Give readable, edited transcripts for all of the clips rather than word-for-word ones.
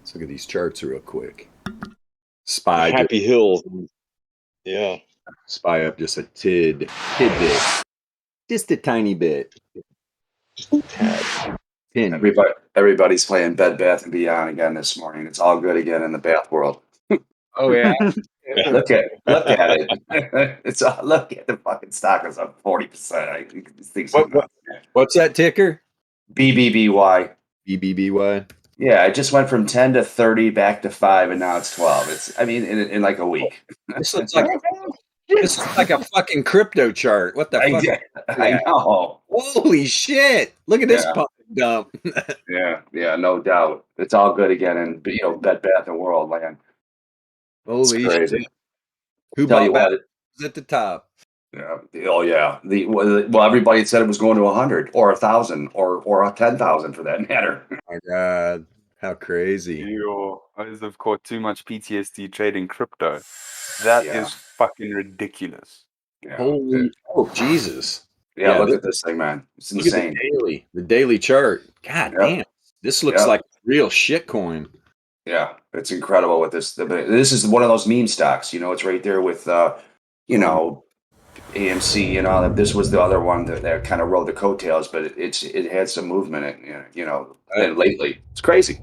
Let's look at these charts real quick. Spy Happy Hills. Yeah. spy up just a tidbit, just a tiny bit. Just a tad. Pin. Everybody's playing Bed Bath and Beyond again this morning. It's all good again in the bath world. Oh yeah. Look at it. Look at the fucking stock is up 40%. These things are nuts. What's that ticker? BBBY. BBBY. Yeah, it just went from 10 to 30 back to 5, and now it's 12. It's in like a week. This looks like a fucking crypto chart. What the fuck? I know. Holy shit! Look at this pump dump. Yeah, no doubt. It's all good again in Bed Bath and World land. Holy crazy. shit! Who Tell you bought what, was at the top? Yeah. Oh yeah. Well, everybody said it was going to 100 or 1,000 or 10,000 for that matter. Oh my God, how crazy! You guys have caught too much PTSD trading crypto. That is fucking ridiculous. Yeah. Holy, oh Jesus! Yeah, look at this thing, man. It's insane. The daily chart. God damn, this looks like real shit coin. Yeah, it's incredible with this. This is one of those meme stocks. It's right there with AMC and all that. This was the other one that kind of rode the coattails, but it had some movement. Lately it's crazy.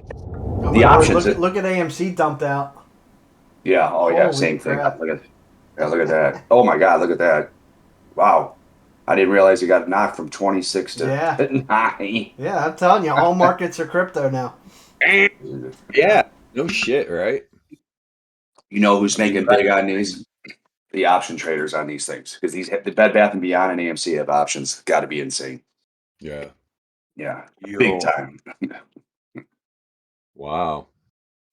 The options. Look at AMC dumped out. Yeah. Oh yeah. Same crap. thing. Look at that. Oh my God. Look at that. Wow. I didn't realize it got knocked from 26 to 9. Yeah, I'm telling you, all markets are crypto now. Yeah. No shit, right? You know who's making big on these? The option traders on these things, because the Bed Bath and Beyond and AMC have options. Got to be insane. Yeah. Big time. Wow.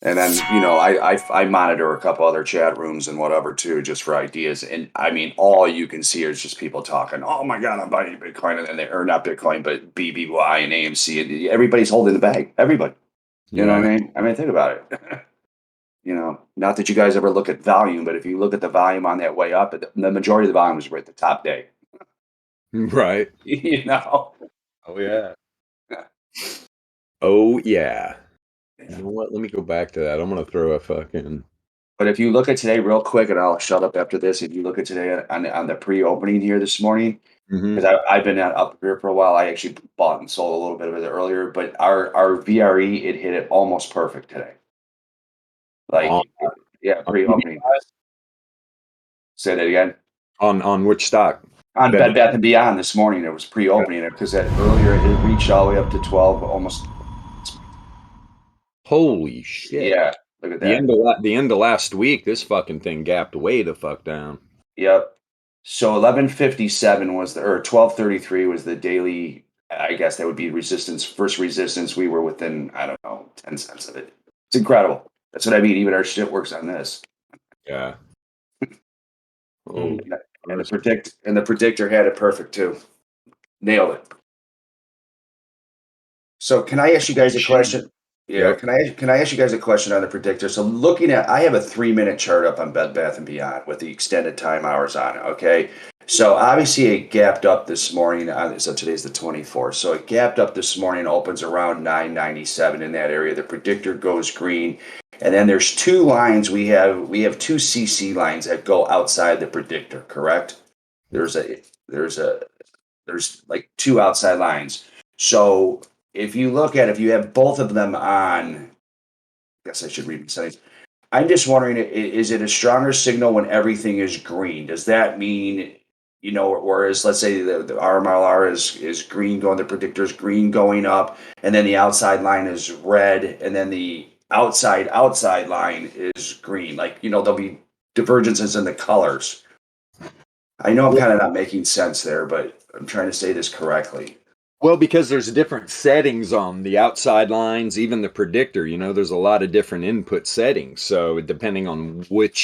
And then I monitor a couple other chat rooms and whatever too, just for ideas. And I mean, all you can see is just people talking. Oh my God, I'm buying Bitcoin, and or not Bitcoin, but BBY and AMC, and everybody's holding the bag. Everybody. You know what I mean? I mean, think about it. Not that you guys ever look at volume, but if you look at the volume on that way up, the majority of the volume is right at the top day. Right. Oh, yeah. Oh, yeah. You know what? Let me go back to that. I'm going to throw a fucking... But if you look at today real quick, and I'll shut up after this, if you look at today on the pre-opening here this morning, because I've been up here for a while. I actually bought and sold a little bit of it earlier, but our VRE, it hit it almost perfect today. Pre-opening. Say that again. On which stock? On Bed Bath and Beyond this morning, it was pre-opening because that earlier it reached all the way up to 12, almost. Holy shit! Yeah, look at that. The end of last week, this fucking thing gapped way the fuck down. Yep. So 11:57 was or 12:33 was the daily. I guess that would be resistance. First resistance. We were within 10 cents of it. It's incredible. That's what I mean. Even our shit works on this. Yeah. And the predictor had it perfect too. Nailed it. So can I ask you guys a question? Yeah. Can I ask you guys a question on the predictor? So I have a 3-minute chart up on Bed Bath and Beyond with the extended time hours on it. Okay. So obviously it gapped up this morning. So today's the 24th. So it gapped up this morning, opens around 997 in that area. The predictor goes green. And then there's two lines. We have two CC lines that go outside the predictor, correct? There's like two outside lines. So if you have both of them on, I guess I should read the settings. I'm just wondering, is it a stronger signal when everything is green? Does that mean, whereas let's say the RMLR is green going, the predictor is green going up, and then the outside line is red, and then the outside line is green. Like, there'll be divergences in the colors. I know I'm kind of not making sense there, but I'm trying to say this correctly. Well, because there's different settings on the outside lines, even the predictor, there's a lot of different input settings. So depending on what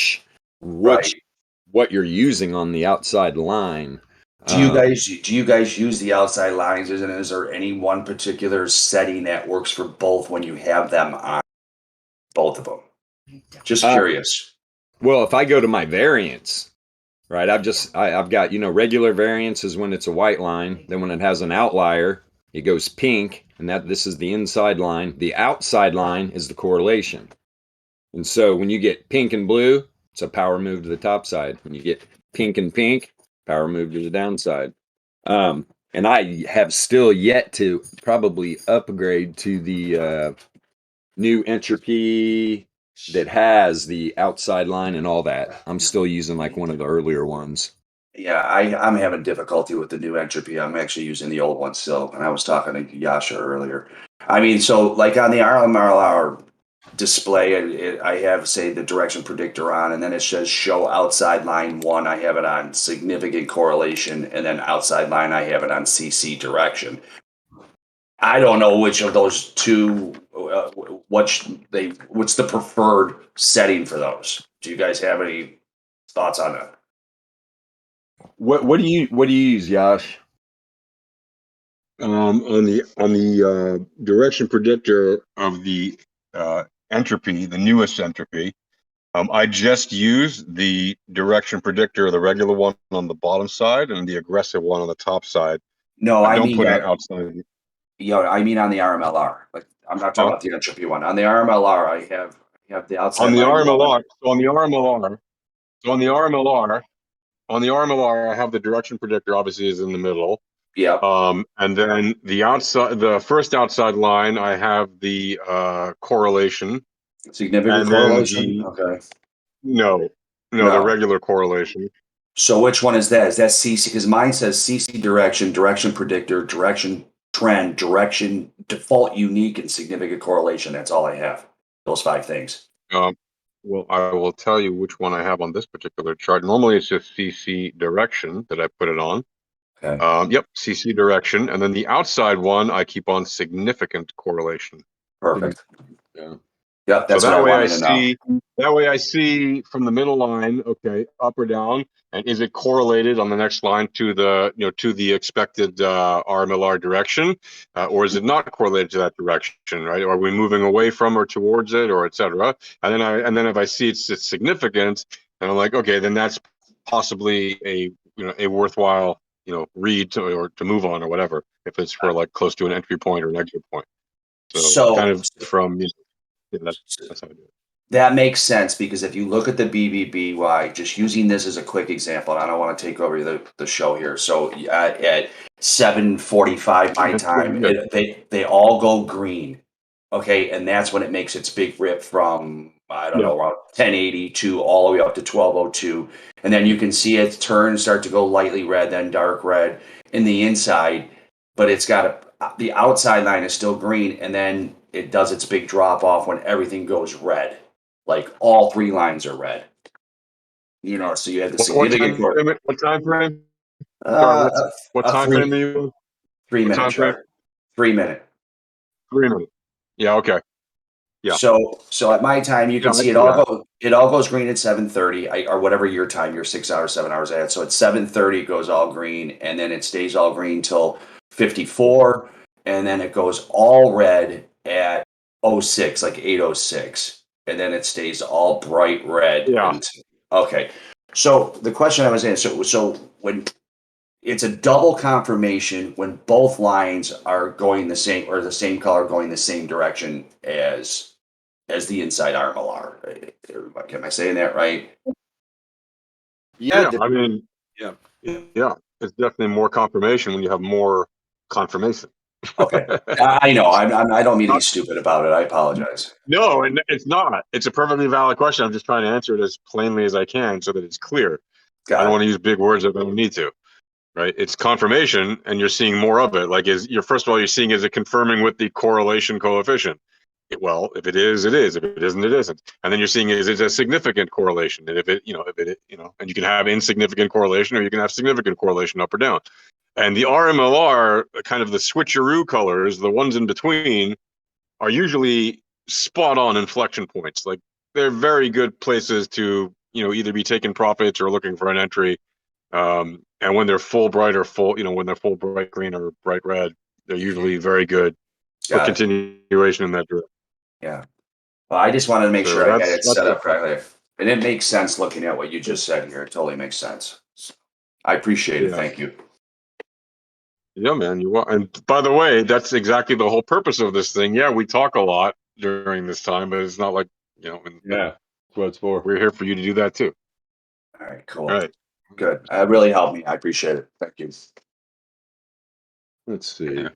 you're using on the outside line. Do you guys use the outside lines? Is there any one particular setting that works for both when you have them on both of them? Just curious. Well, if I go to my variance, right, I've got, regular variance is when it's a white line. Then when it has an outlier, it goes pink, and this is the inside line. The outside line is the correlation. And so when you get pink and blue, it's a power move to the top side. When you get pink and pink, power move to the downside. And I have still yet to probably upgrade to the new entropy that has the outside line and all that. I'm still using like one of the earlier ones. Yeah, I'm having difficulty with the new entropy. I'm actually using the old one still, and I was talking to Yasha earlier. I mean, so like on the RMLR display, I have, say, the direction predictor on, and then it says show outside line 1. I have it on significant correlation, and then outside line, I have it on CC direction. I don't know which of those two, what's the preferred setting for those? Do you guys have any thoughts on that? What do you use, Yash? On the direction predictor of the entropy, the newest entropy, I just use the direction predictor, the regular one on the bottom side, and the aggressive one on the top side. No, I I don't mean put it that. outside. I mean on the RMLR. Like I'm not talking about the entropy one. On the RMLR, I have the outside On the line RMLR, one. so on the RMLR, I have the direction predictor. Obviously, is in the middle. Yeah. And then the first outside line, I have the correlation. Significant And correlation. Okay. No, the regular correlation. So which one is that? Is that CC? Because mine says CC direction, direction predictor, direction trend, direction default unique, and significant correlation. That's all I have. Those 5 things. Well, I will tell you which one I have on this particular chart. Normally, it's just CC direction that I put it on. Okay. Yep, CC direction, and then the outside one I keep on significant correlation. Perfect. Yeah. Yeah, that's so what I wanted to know. That way I see from the middle line, okay, up or down, and is it correlated on the next line to the expected RMLR direction, or is it not correlated to that direction, right? Are we moving away from or towards it, or etc.? And then if I see it's significant, and I'm like, okay, then that's possibly a worthwhile read to move on or whatever, if it's for like close to an entry point or an exit point. So kind of from that's how I do it. That makes sense, because if you look at the BBBY, just using this as a quick example, and I don't want to take over the show here. So at 7:45 my time, they all go green. Okay, and that's when it makes its big rip from, I don't know, around 1080 to all the way up to 1202. And then you can see it start to go lightly red, then dark red in the inside, but it's got the outside line is still green, and then it does its big drop off when everything goes red. Like all 3 lines are red. So you have the significant. What time frame? What A time frame are you? 3 minute chart. 3 minute. 3 minutes. Yeah. Okay. Yeah. So at my time, you can see it all goes green at 7:30, or whatever your time, your 6 hours, 7 hours at. So at 7:30 it goes all green, and then it stays all green till 54, and then it goes all red at 06, like 8:06, and then it stays all bright red. Yeah. Okay. So the question I was asking, so when it's a double confirmation when both lines are going the same, or the same color going the same direction as the inside RMLR. Am I saying that right? Yeah. I mean, yeah. It's definitely more confirmation when you have more confirmation. Okay. I know. I don't mean to be stupid about it. I apologize. No, and it's not. It's a perfectly valid question. I'm just trying to answer it as plainly as I can so that it's clear. I don't want to use big words if I don't need to. Right? It's confirmation, and you're seeing more of it. Like, first of all, you're seeing, is it confirming with the correlation coefficient? Well, if it is, it is. If it isn't, it isn't. And then you're seeing, is it a significant correlation? And if it, and you can have insignificant correlation, or you can have significant correlation up or down. And the RMLR, kind of the switcheroo colors, the ones in between, are usually spot on inflection points. Like, they're very good places to, either be taking profits or looking for an entry. And when they're full bright or when they're full bright green or bright red, they're usually very good for continuation in that direction. Yeah. Well, I just wanted to make sure I had it set up correctly. And it makes sense looking at what you just said here. It totally makes sense. So I appreciate it. Thank you. Yeah, man. And by the way, that's exactly the whole purpose of this thing. Yeah, we talk a lot during this time, but it's not like, Yeah, that's what it's for. we're here for you to do that too. All right, cool. All right. Good. That really helped me. I appreciate it. Thank you. Let's see. Yeah.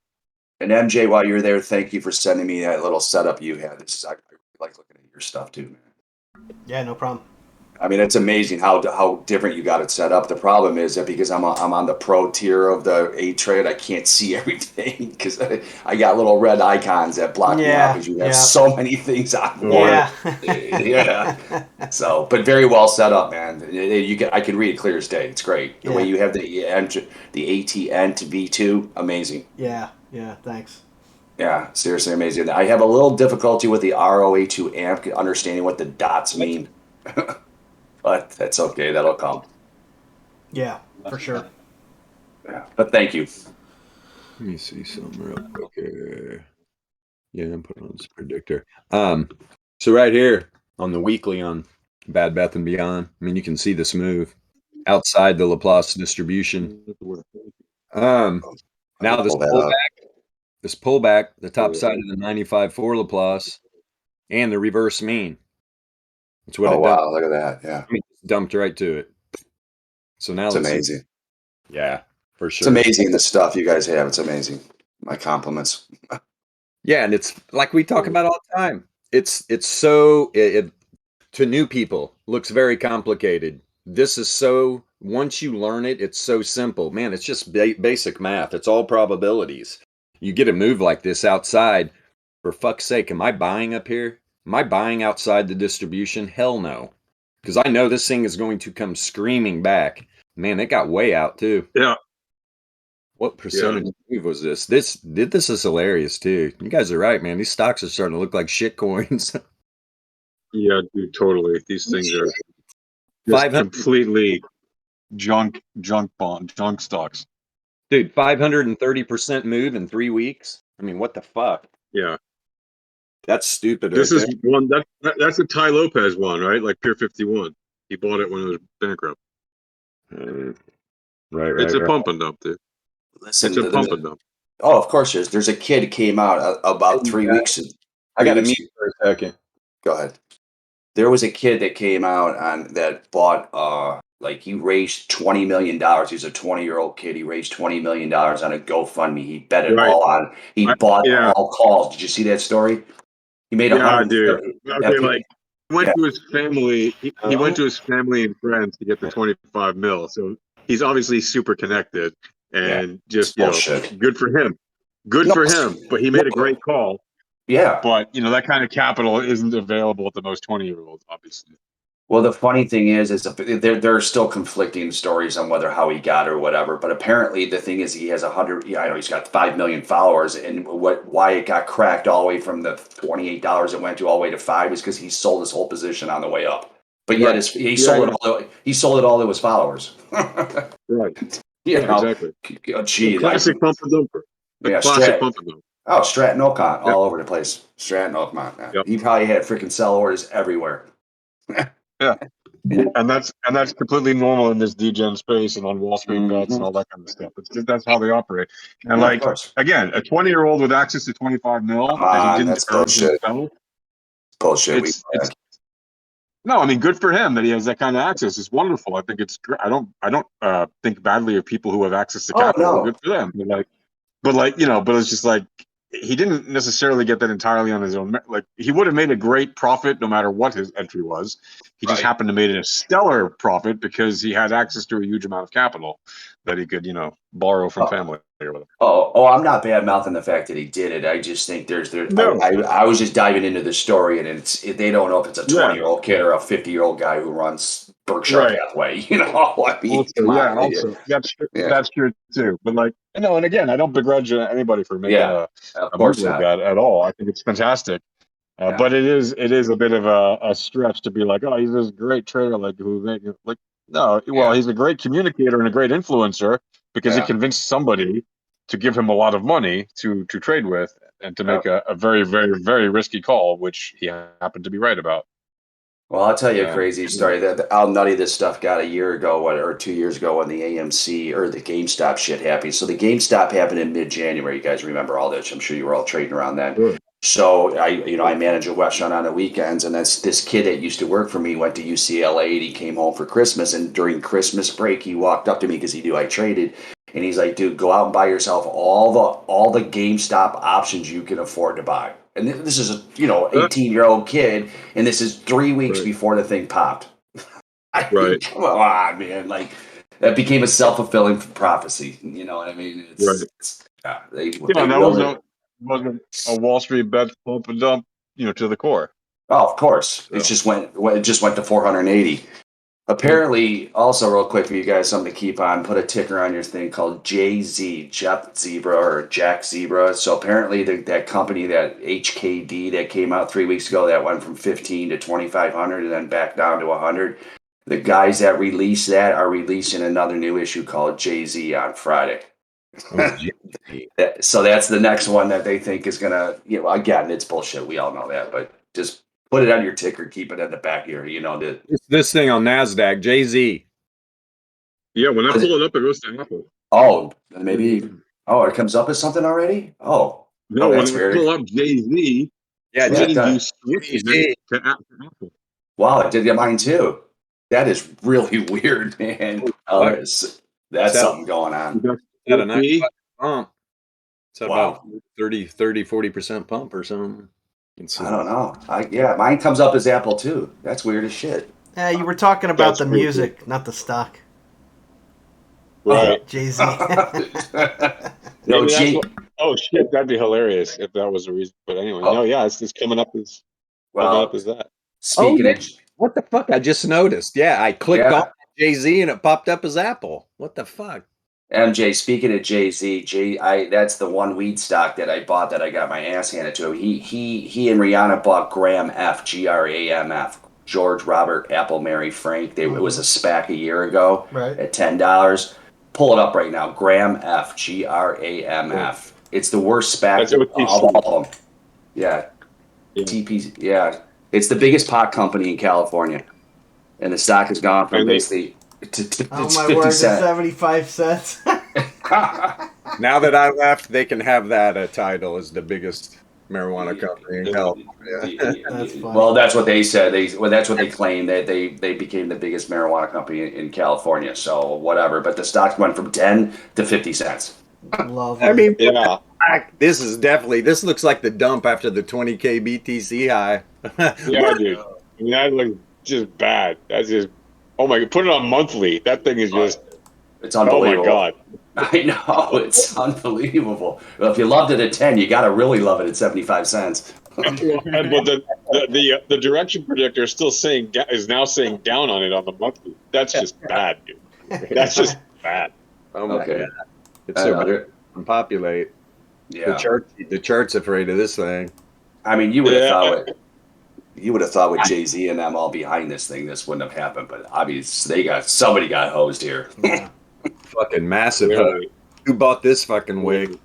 And MJ, while you're there, thank you for sending me that little setup you had. I really like looking at your stuff too, man. Yeah, no problem. I mean, it's amazing how different you got it set up. The problem is that because I'm on the pro tier of the A trade, I can't see everything because I got little red icons that block me out because you have so many things on one. Yeah. So, but very well set up, man. I can read it clear as day. It's great. The way you have the ATN to V2, amazing. Yeah, thanks. Yeah, seriously amazing. I have a little difficulty with the ROA2 amp understanding what the dots mean. But that's okay. That'll come. Yeah, for sure. Yeah, but thank you. Let me see something real quick here. Yeah, I'm putting on this predictor. So right here on the weekly on Bad Bath and Beyond, I mean, you can see this move outside the Laplace distribution. Now this pullback, the top side of the 95.4 Laplace, and the reverse mean. That's what it does. Wow, look at that. Yeah. I mean, dumped right to it. So now it's amazing. Yeah, for sure. It's amazing the stuff you guys have. It's amazing. My compliments. Yeah, and it's like we talk about all the time. It's so to new people looks very complicated. This is so once you learn it, it's so simple. Man, it's just basic math. It's all probabilities. You get a move like this outside, for fuck's sake, am I buying up here? Am I buying outside the distribution? Hell no. Because I know this thing is going to come screaming back. Man, it got way out too. Yeah. What percentage move was this? This is hilarious too. You guys are right, man. These stocks are starting to look like shit coins. Yeah, dude, totally. These things are just completely junk stocks. Dude, 530% move in 3 weeks. I mean, what the fuck? Yeah. That's stupid. This is one that's a Ty Lopez one, right? Like Pier 51. He bought it when it was bankrupt. Right. It's a pump and dump, dude. Listen, it's a pump and dump. Oh, of course there's. There's a kid who came out about 3 weeks. I got to mute for a second. Go ahead. There was a kid that came out that bought he raised $20 million. He's a 20-year-old kid. He raised $20 million on a GoFundMe. He bet it all on. He bought all calls. Did you see that story? He made dude. Okay, he went to his family. He went to his family and friends to get the 25 mil. So he's obviously super connected and just good for him. Good for him. But he made a great call. Yeah. But that kind of capital isn't available to most 20-year-olds, obviously. Well, the funny thing is there are still conflicting stories on how he got it or whatever. But apparently, the thing is, he has 100. I know he's got 5 million followers, and why it got cracked all the way from the $28 it went to all the way to $5 is because he sold his whole position on the way up. But yet, he sold it all to his followers. Right. Exactly. Gee, classic pump and dumper. Classic pump and dumper. Oh, Stratton Oakmont, all over the place. Stratton Oakmont. Yep. He probably had freaking sell orders everywhere. Yeah. And that's completely normal in this degen space and on Wall Street bets and all that kind of stuff. It's just that's how they operate. And again, a 20-year-old with access to 25 mil that he didn't earn himself. Bullshit. No, I mean, good for him that he has that kind of access. It's wonderful. I think it's. I don't think badly of people who have access to capital. Oh, no. Good for them. But it's just like he didn't necessarily get that entirely on his own. Like he would have made a great profit no matter what his entry was. He just happened to make it a stellar profit because he had access to a huge amount of capital that he could, borrow from family or whatever. Oh, I'm not bad mouthing the fact that he did it. I just think I was just diving into the story, and they don't know if it's a 20-year-old kid or a 50-year-old guy who runs Berkshire Hathaway. I mean, that's true too. But and again, I don't begrudge anybody for making a move like that at all. I think it's fantastic. But it is a bit of a stretch to be like, oh, he's this great trader, he's a great communicator and a great influencer because he convinced somebody to give him a lot of money to trade with and to make a very, very, very risky call, which he happened to be right about. Well, I'll tell you a Yeah. crazy story. How nutty this stuff got a year ago, or 2 years ago, when the AMC or the GameStop shit happened. So the GameStop happened in mid-January. You guys remember all this? I'm sure you were all trading around then. Sure. So I manage a restaurant on the weekends, and this kid that used to work for me went to UCLA, and he came home for Christmas. And during Christmas break, he walked up to me because he knew I traded, and he's like, "Dude, go out and buy yourself all the GameStop options you can afford to buy." And this is a 18-year-old kid, and this is 3 weeks Right. before the thing popped. I mean, Right. come on, man! Like that became a self-fulfilling prophecy. You know what I mean? Right. They Yeah, that willed it. wasn't a Wall Street bet pump and dump, to the core. Oh, of course. So. It just went to 480. Apparently, also real quick for you guys, something to keep on. Put a ticker on your thing called JZ, Jeff Zebra or Jack Zebra. So apparently, that company, that HKD that came out 3 weeks ago, that went from 15 to 2,500 and then back down to 100. The guys that released that are releasing another new issue called JZ on Friday. So that's the next one that they think is gonna. Again, it's bullshit. We all know that, but just put it on your ticker, keep it at the back here. This thing on NASDAQ, Jay-Z. Yeah, when I pull it up, it goes to Apple. Oh, maybe. Oh, it comes up as something already. Oh, No, that's when I weird. pull up Jay-Z, Yeah, it does. switches it to Apple. Wow, it did get mine too. That is really weird, man. Oh, that's something going on. At a nice pump. It's at Wow. about 40% pump or something. I don't know. Mine comes up as Apple too. That's weird as shit. You were talking about That's the pretty music, not the stock. Right. Jay-Z. No, Oh shit, that'd be hilarious if that was the reason. But anyway, no, yeah, it's coming up as that. Speaking of, What the fuck? I just noticed. Yeah, I clicked on Jay-Z and it popped up as Apple. What the fuck? MJ, speaking of Jay-Z, that's the one weed stock that I bought that I got my ass handed to. He and Rihanna bought Graham F, GRAMF, George Robert Apple Mary Frank. It was a SPAC a year ago at $10. Pull it up right now. Graham F, GRAMF. It's the worst SPAC of all of them. Yeah. TP. Yeah. It's the biggest pot company in California. And the stock has gone from basically to Oh it's my 50 word, to cents. 75 cents. Now that I left, they can have that title as the biggest marijuana company in California. That's funny. Well, that's what they said. That's what they claimed, that they became the biggest marijuana company in California. So whatever. But the stock went from 10 to 50 cents. Lovely. I mean, Yeah. This looks like the dump after the 20K BTC high. Yeah, dude. I mean, that looks just bad. That's just, oh my god, put it on monthly. That thing is just, It's unbelievable. Oh my god. I know, it's unbelievable. Well, if you loved it at 10, you got to really love it at 75 cents. But the direction predictor is now saying down on it on the monthly. That's just bad, dude. That's just bad. Oh my Okay. god. It's so bad to populate. Yeah. The chart's afraid of this thing. I mean, you would have thought with Jay-Z and them all behind this thing, this wouldn't have happened. But obviously, somebody got hosed here. Fucking massive. Who bought this fucking wig?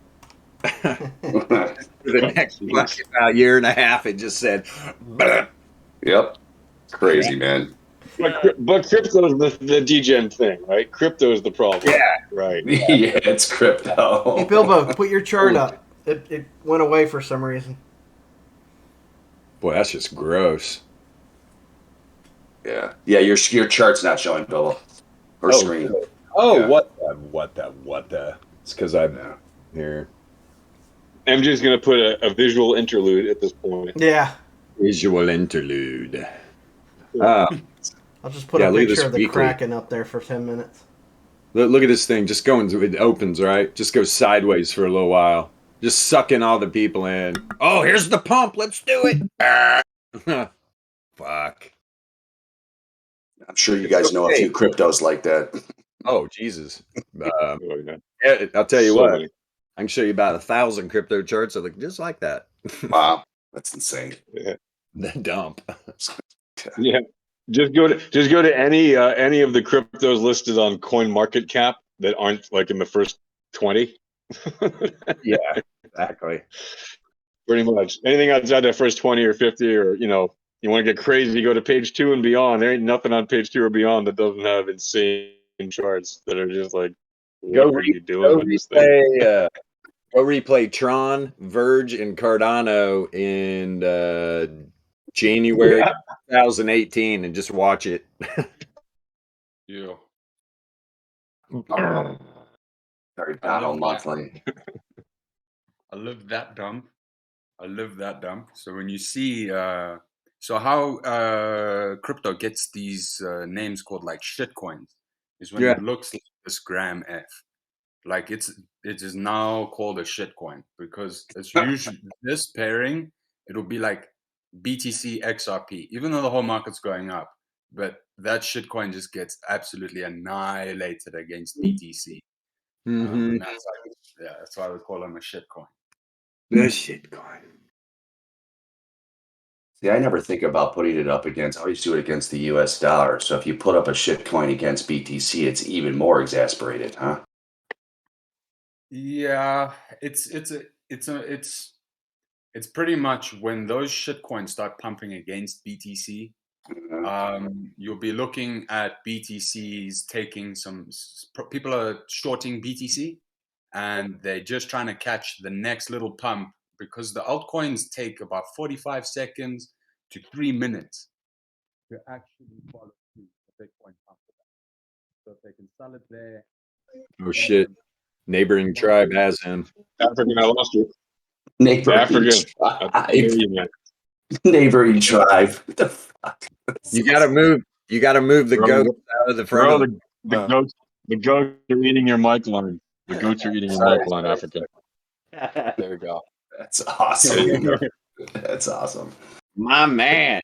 For the next fucking year and a half, it just said, "Bleh." Yep. Crazy, man. But crypto is the degen thing, right? Crypto is the problem. Yeah. Right. Yeah, it's crypto. Hey, Bilbo, put your chart up. It went away for some reason. Boy, that's just gross. Yeah. Yeah, your chart's not showing, Bill. Or screen. Oh, Yeah. what the? It's because I'm here. MJ's going to put a visual interlude at this point. Yeah. Visual interlude. I'll just put a look at picture this of the weekly. Kraken up there for 10 minutes. Look at this thing. Just going, it opens, right? Just goes sideways for a little while. Just sucking all the people in. Oh, here's the pump. Let's do it. Fuck. I'm sure you guys know a few cryptos like that. Oh, Jesus. Yeah. Yeah, I'll tell you So what. many. I can show you about 1,000 crypto charts that look just like that. Wow. That's insane. Yeah. The dump. Yeah. Just go to any of the cryptos listed on CoinMarketCap that aren't like in the first 20. Yeah, exactly. Pretty much anything outside that first 20 or 50 or You want to get crazy, go to page 2 and beyond. There ain't nothing on page 2 or beyond that doesn't have insane charts that are just like, what are you doing with this thing? Go replay Tron, Verge, and Cardano in January 2018 and just watch it. Yeah. Cardano monthly. I love that dump. So when you see, so how crypto gets these names called like shit coins is when it looks like this gram F. Like it is now called a shit coin because it's usually this pairing, it'll be like BTC XRP, even though the whole market's going up, but that shit coin just gets absolutely annihilated against BTC. And that's why we call them a shit coin. The shit coin. See, I never think about putting it up against. I always do it against the U.S. dollar. So if you put up a shit coin against BTC, it's even more exasperated, huh? Yeah, it's pretty much when those shit coins start pumping against BTC, you'll be looking at BTCs taking people are shorting BTC and they're just trying to catch the next little pump because the altcoins take about 45 seconds to 3 minutes to actually follow through the Bitcoin pump. So if they can sell it there. Oh shit. Neighboring tribe has him. African, I lost you. Neighboring African. tribe. Neighboring tribe. What the fuck? You gotta move. You gotta move the Bro, goats out of the front. Of the goats are eating your mic line. The goats are eating your mic line, African. There we go. That's awesome. That's awesome. My man.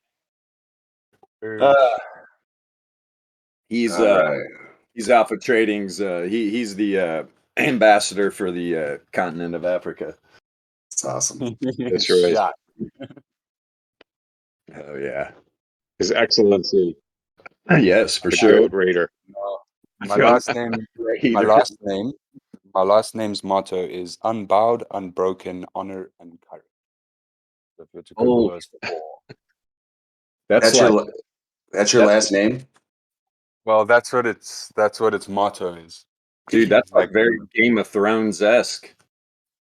He's Alpha Trading's. He's the ambassador for the continent of Africa. That's awesome. That's right. Oh yeah. His Excellency. Yes, for the sure. Goat Raider. My last name's motto is unbowed, unbroken, honor, and courage. So if you're to go those four. That's your last name? Well, that's what its motto is. Dude, that's like very Game of Thrones-esque.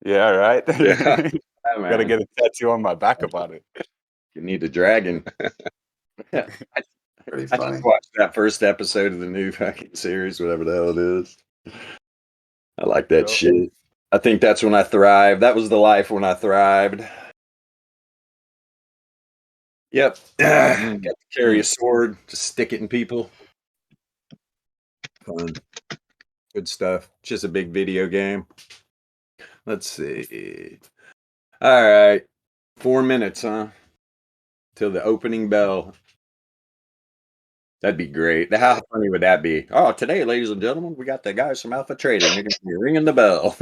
Yeah, right? Yeah. Gotta get a tattoo on my back about it. You need a dragon. Pretty I funny. just watched that first episode of the new fucking series, whatever the hell it is. I like that shit. I think that's when I thrived. That was the life when I thrived. Yep. Got to carry a sword, just stick it in people. Fun. Good stuff. Just a big video game. Let's see. All right. 4 minutes, huh? Till the opening bell. That'd be great. How funny would that be? Oh, today, ladies and gentlemen, we got the guys from Alpha Trading. They're going to be ringing the bell.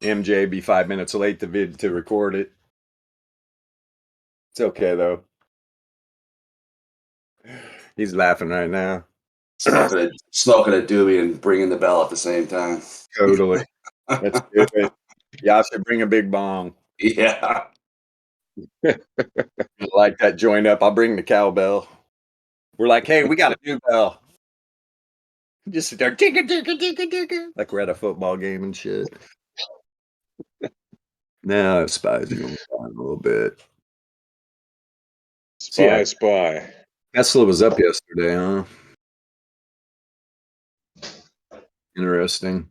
MJ be 5 minutes late to record it. It's okay, though. He's laughing right now. Smoking a doobie and bringing the bell at the same time. Totally. Let's do it. Y'all should bring a big bong. Yeah. Light that joint up. I'll bring the cowbell. We're like, hey, we got a new bell. Just sit there, like we're at a football game and shit. Now Spy's going on a little bit. Spy. Tesla was up yesterday, huh? Interesting.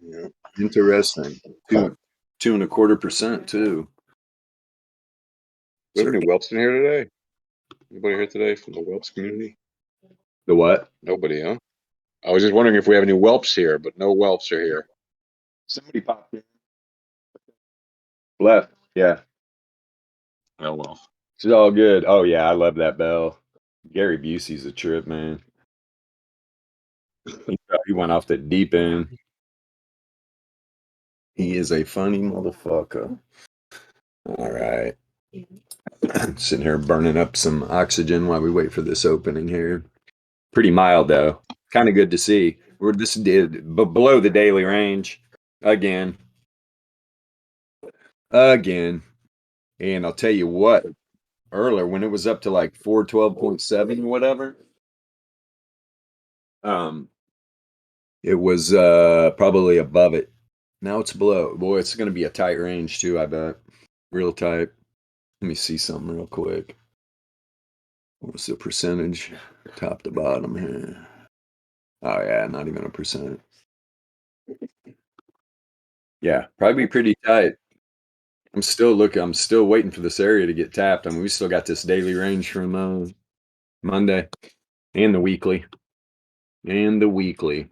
Yeah. Interesting. 2.25% too. Do we have any whelps in here today? Anybody here today from the whelps community? The what? Nobody, huh? I was just wondering if we have any whelps here, but no whelps are here. Somebody popped in. Left. Yeah. Oh well. It's all good. Oh yeah, I love that bell. Gary Busey's a trip, man. He went off the deep end. He is a funny motherfucker. All right. Sitting here burning up some oxygen while we wait for this opening here. Pretty mild though. Kind of good to see. We're below the daily range again. again. And I'll tell you what, earlier when it was up to like 412.7 or whatever, it was probably above it. Now it's below. Boy, it's going to be a tight range too, I bet. Real tight. Let me see something real quick. What's the percentage? Top to bottom here. Oh yeah, not even a percent. Yeah, probably pretty tight. I'm still waiting for this area to get tapped. I mean, we still got this daily range from Monday and the weekly. We'll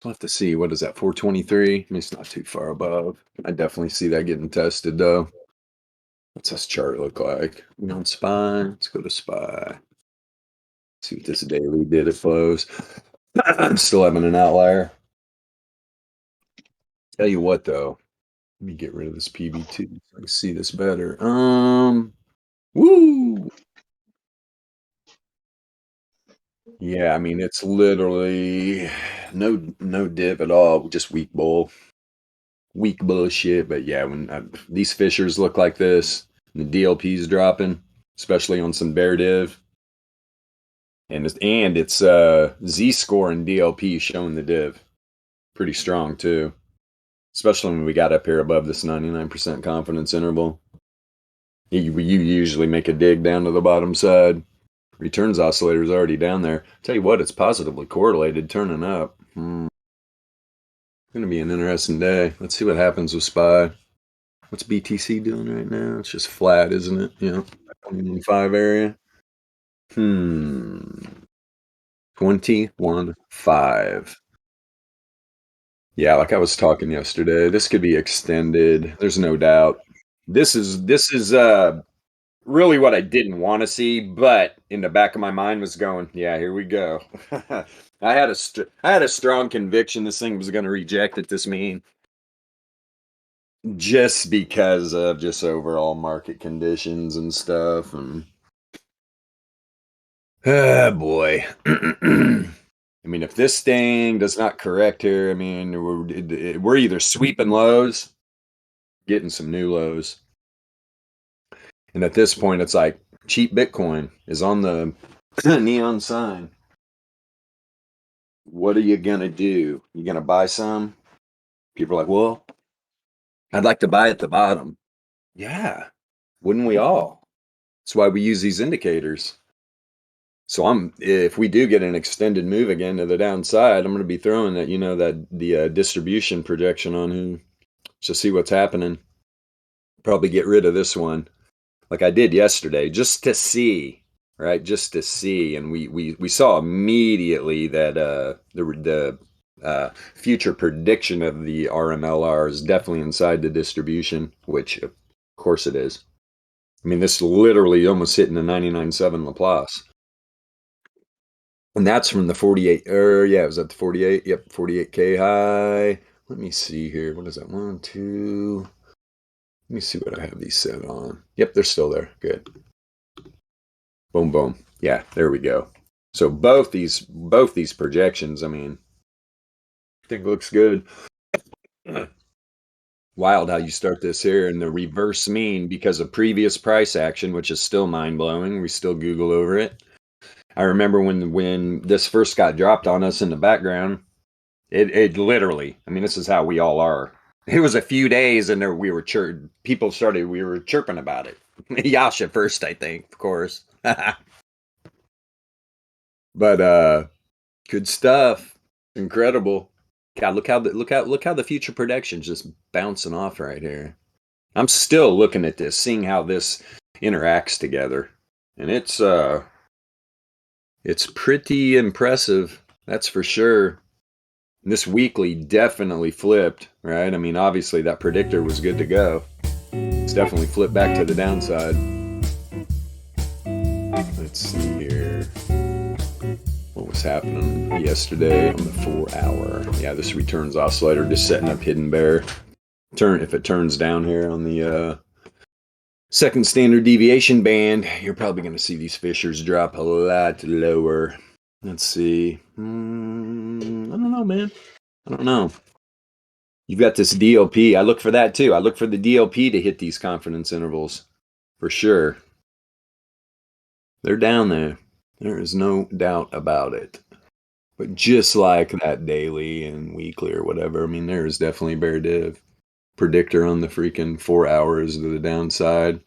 have to see. What is that? 423? I mean, it's not too far above. I definitely see that getting tested though. What's this chart look like? We on SPY? Let's go to SPY. See what this daily did. It flows. I'm still having an outlier. Tell you what though. Let me get rid of this PB2 so I can see this better. Woo! Yeah, I mean it's literally no dip at all, just weak bullshit. But yeah, when these fishers look like this, and the DLP's dropping, especially on some bear div, and it's Z score and DLP showing the div pretty strong too, especially when we got up here above this 99% confidence interval. You usually make a dig down to the bottom side. Returns oscillator is already down there. Tell you what, it's positively correlated, turning up. Going to be an interesting day. Let's see what happens with SPY. What's BTC doing right now? It's just flat, isn't it? Yeah, 21.5 area. 21.5. Yeah, like I was talking yesterday, this could be extended. There's no doubt. This is really what I didn't want to see, but in the back of my mind was going, yeah, here we go. I had a strong conviction this thing was going to reject at this mean, just because of just overall market conditions and stuff. And boy, I mean, if this thing does not correct here, I mean, we're either sweeping lows, getting some new lows. And at this point, it's like cheap Bitcoin is on the neon sign. What are you going to do? You going to buy some? People are like, well, I'd like to buy at the bottom. Yeah, wouldn't we all? That's why we use these indicators. So if we do get an extended move again to the downside, I'm going to be throwing that, the distribution projection on him to see what's happening. Probably get rid of this one like I did yesterday, just to see, right? Just to see. And we saw immediately that the future prediction of the RMLR is definitely inside the distribution, which of course it is. I mean, this literally almost hitting the 99.7 Laplace. And that's from the 48, it was at the 48, yep, 48K high. Let me see here. What is that? 1, 2. Let me see what I have these set on. Yep, they're still there. Good. Boom, boom. Yeah, there we go. So both these projections, I mean, I think looks good. Wild how you start this here in the reverse mean because of previous price action, which is still mind-blowing. We still Google over it. I remember when this first got dropped on us in the background, it literally, I mean, this is how we all are. It was a few days and we were chirping about it. Yasha first, I think, of course. But good stuff. Incredible. God, look how the future predictions just bouncing off right here. I'm still looking at this, seeing how this interacts together. And it's pretty impressive, that's for sure. And this weekly definitely flipped, right? I mean, obviously that predictor was good to go. It's definitely flipped back to the downside. Let's see here. What was happening yesterday on the 4-hour? Yeah, this returns oscillator just setting up hidden bear. If it turns down here on the second standard deviation band, you're probably going to see these fishers drop a lot lower. Let's see. I don't know, man. I don't know. You've got this DLP. I look for that too. I look for the DLP to hit these confidence intervals for sure. They're down there. There is no doubt about it. But just like that daily and weekly or whatever, I mean, there is definitely bear div. Predictor on the freaking 4 hours to the downside.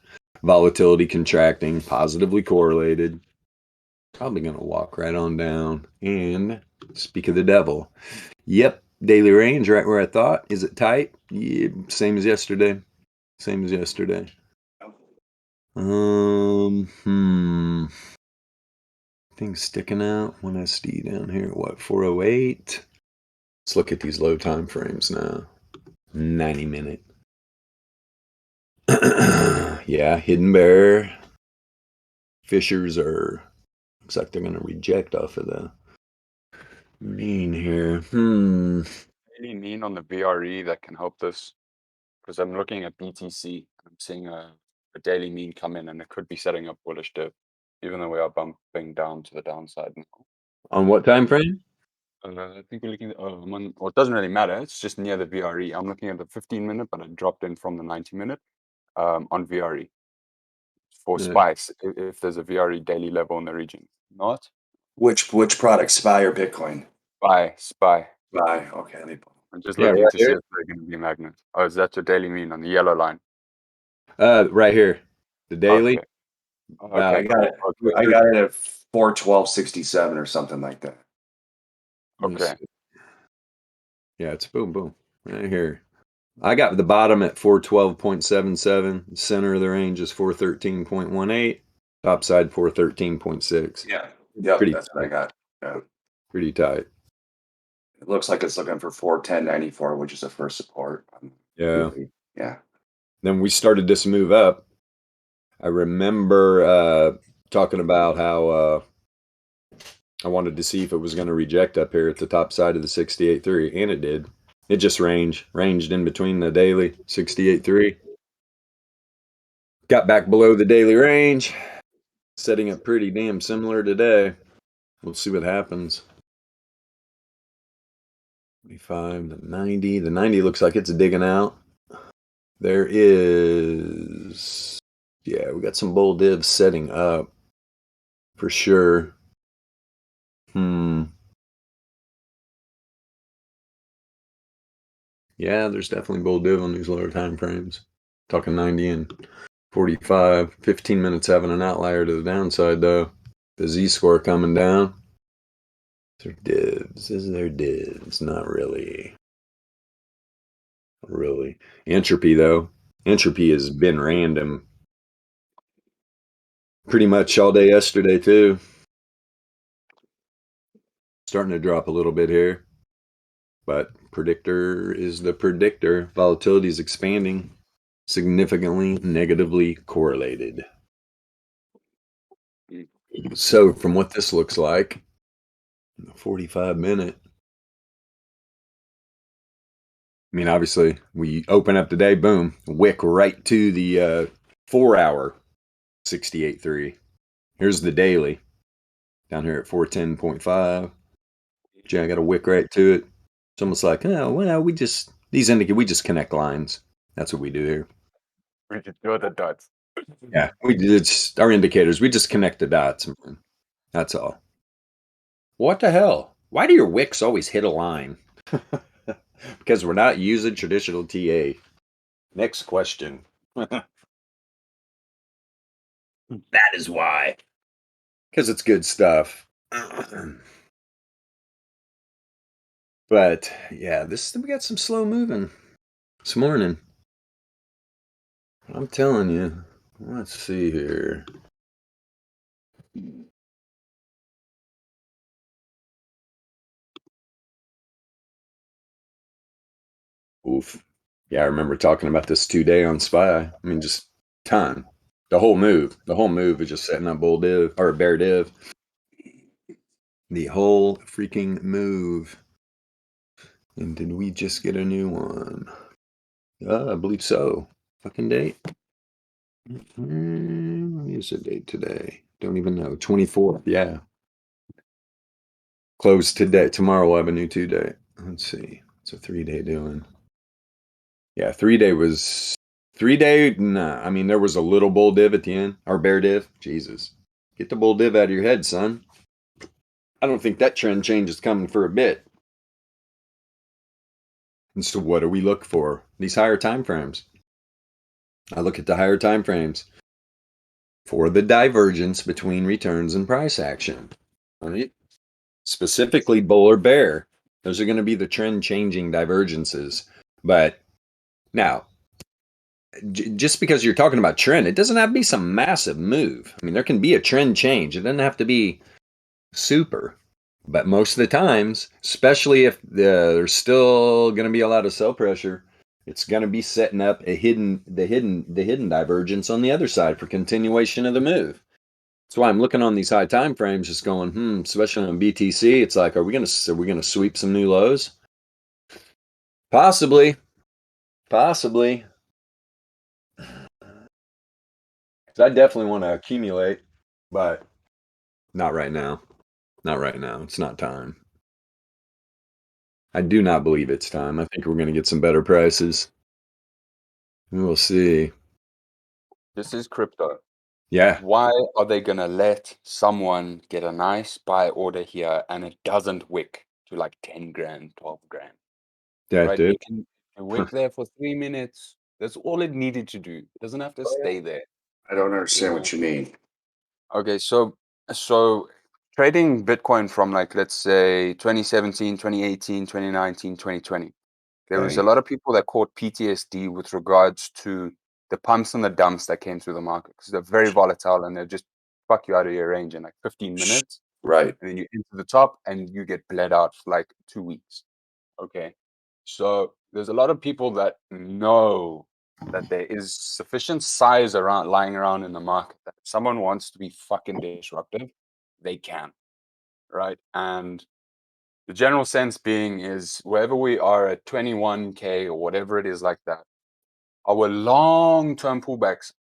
Volatility contracting, positively correlated. Probably going to walk right on down. And speak of the devil. Yep, daily range right where I thought. Is it tight? Yeah, same as yesterday. Same as yesterday. Things sticking out. 1SD down here at what? 408. Let's look at these low time frames now. 90 minute. Yeah, hidden bear. Fishers are looks like they're gonna reject off of the mean here. Any mean on the VRE that can help this? Because I'm looking at BTC. I'm seeing a daily mean come in, and it could be setting up bullish dip, even though we are bumping down to the downside now. On what time frame? I think we're looking at, well, it doesn't really matter. It's just near the VRE. I'm looking at the 15-minute, but I dropped in from the 90-minute on VRE for SPICE, if there's a VRE daily level in the region. Not? Which product, SPY or Bitcoin? SPY. SPY. Okay. I'm just looking to see if they're going to be magnets. Oh, is that your daily mean on the yellow line? Right here, the daily. Okay. I got it. I got it at 412.67 or something like that. Okay. Yeah, it's boom right here. I got the bottom at 412.77. Center of the range is 413.18. Top side 413.6. Yeah. That's what I got. Yeah. Pretty tight. It looks like it's looking for 410.94, which is the first support. Yeah. Yeah. Then we started this move up. I remember talking about how I wanted to see if it was going to reject up here at the top side of the 68.3, and it did. It just ranged in between the daily 68.3. Got back below the daily range, setting up pretty damn similar today. We'll see what happens. 25 to 90. The 90 looks like it's digging out. There is, yeah, we got some bull divs setting up for sure. Yeah, there's definitely bull div on these lower time frames. Talking 90 and 45. 15 minutes having an outlier to the downside, though. The Z-score coming down. These are divs. Is there divs? Not really. Not really. Entropy, though. Entropy has been random pretty much all day yesterday, too. Starting to drop a little bit here. But predictor is the predictor. Volatility is expanding. Significantly negatively correlated. So from what this looks like, 45 minute. I mean, obviously, we open up today, boom, wick right to the 4 hour 68.3. Here's the daily down here at 410.5. I got a wick right to it. It's almost like, oh, well, we just connect lines. That's what we do here. We just do the dots. Yeah, it's our indicators. We just connect the dots. Man. That's all. What the hell? Why do your wicks always hit a line? Because we're not using traditional TA. Next question. That is why. Because it's good stuff. But yeah, we got some slow moving this morning. I'm telling you. Let's see here. Oof. Yeah, I remember talking about this 2-day on SPY. I mean, just ton. The whole move is just setting up bull div or bear div. The whole freaking move. And did we just get a new one? I believe so. Fucking date. What is the date today? Don't even know. 24th. Yeah. Closed today. Tomorrow we'll have a new 2-day. Let's see. It's a 3-day doing. Yeah, 3-day was 3-day. Nah, I mean there was a little bull div at the end, or bear div. Jesus, get the bull div out of your head, son. I don't think that trend change is coming for a bit. And so, what do we look for? These higher time frames. I look at the higher time frames for the divergence between returns and price action. Right? Specifically, bull or bear. Those are going to be the trend changing divergences. But now, just because you're talking about trend, it doesn't have to be some massive move. I mean, there can be a trend change. It doesn't have to be super. But most of the times, especially if there's still going to be a lot of sell pressure, it's going to be setting up the hidden divergence on the other side for continuation of the move. That's why I'm looking on these high time frames, just going, especially on BTC. It's like, are we gonna sweep some new lows? Possibly. So I definitely want to accumulate, but not right now. Not right now. It's not time. I do not believe it's time. I think we're going to get some better prices. We'll see. This is crypto. Yeah. Why are they going to let someone get a nice buy order here and it doesn't wick to like 10 grand, 12 grand? Yeah, Right? dude. It can wick there for 3 minutes. That's all it needed to do. It doesn't have to stay there. I don't understand what you mean. Okay, so trading Bitcoin from like let's say 2017, 2018, 2019, 2020. There was a lot of people that caught PTSD with regards to the pumps and the dumps that came through the market because they're very volatile and they just fuck you out of your range in like 15 minutes. Right. And then you into the top and you get bled out for like 2 weeks. Okay. So there's a lot of people that know that there is sufficient size around lying around in the market that if someone wants to be fucking disruptive, they can. Right. And the general sense being is wherever we are at 21K or whatever it is like that, our long-term pullbacks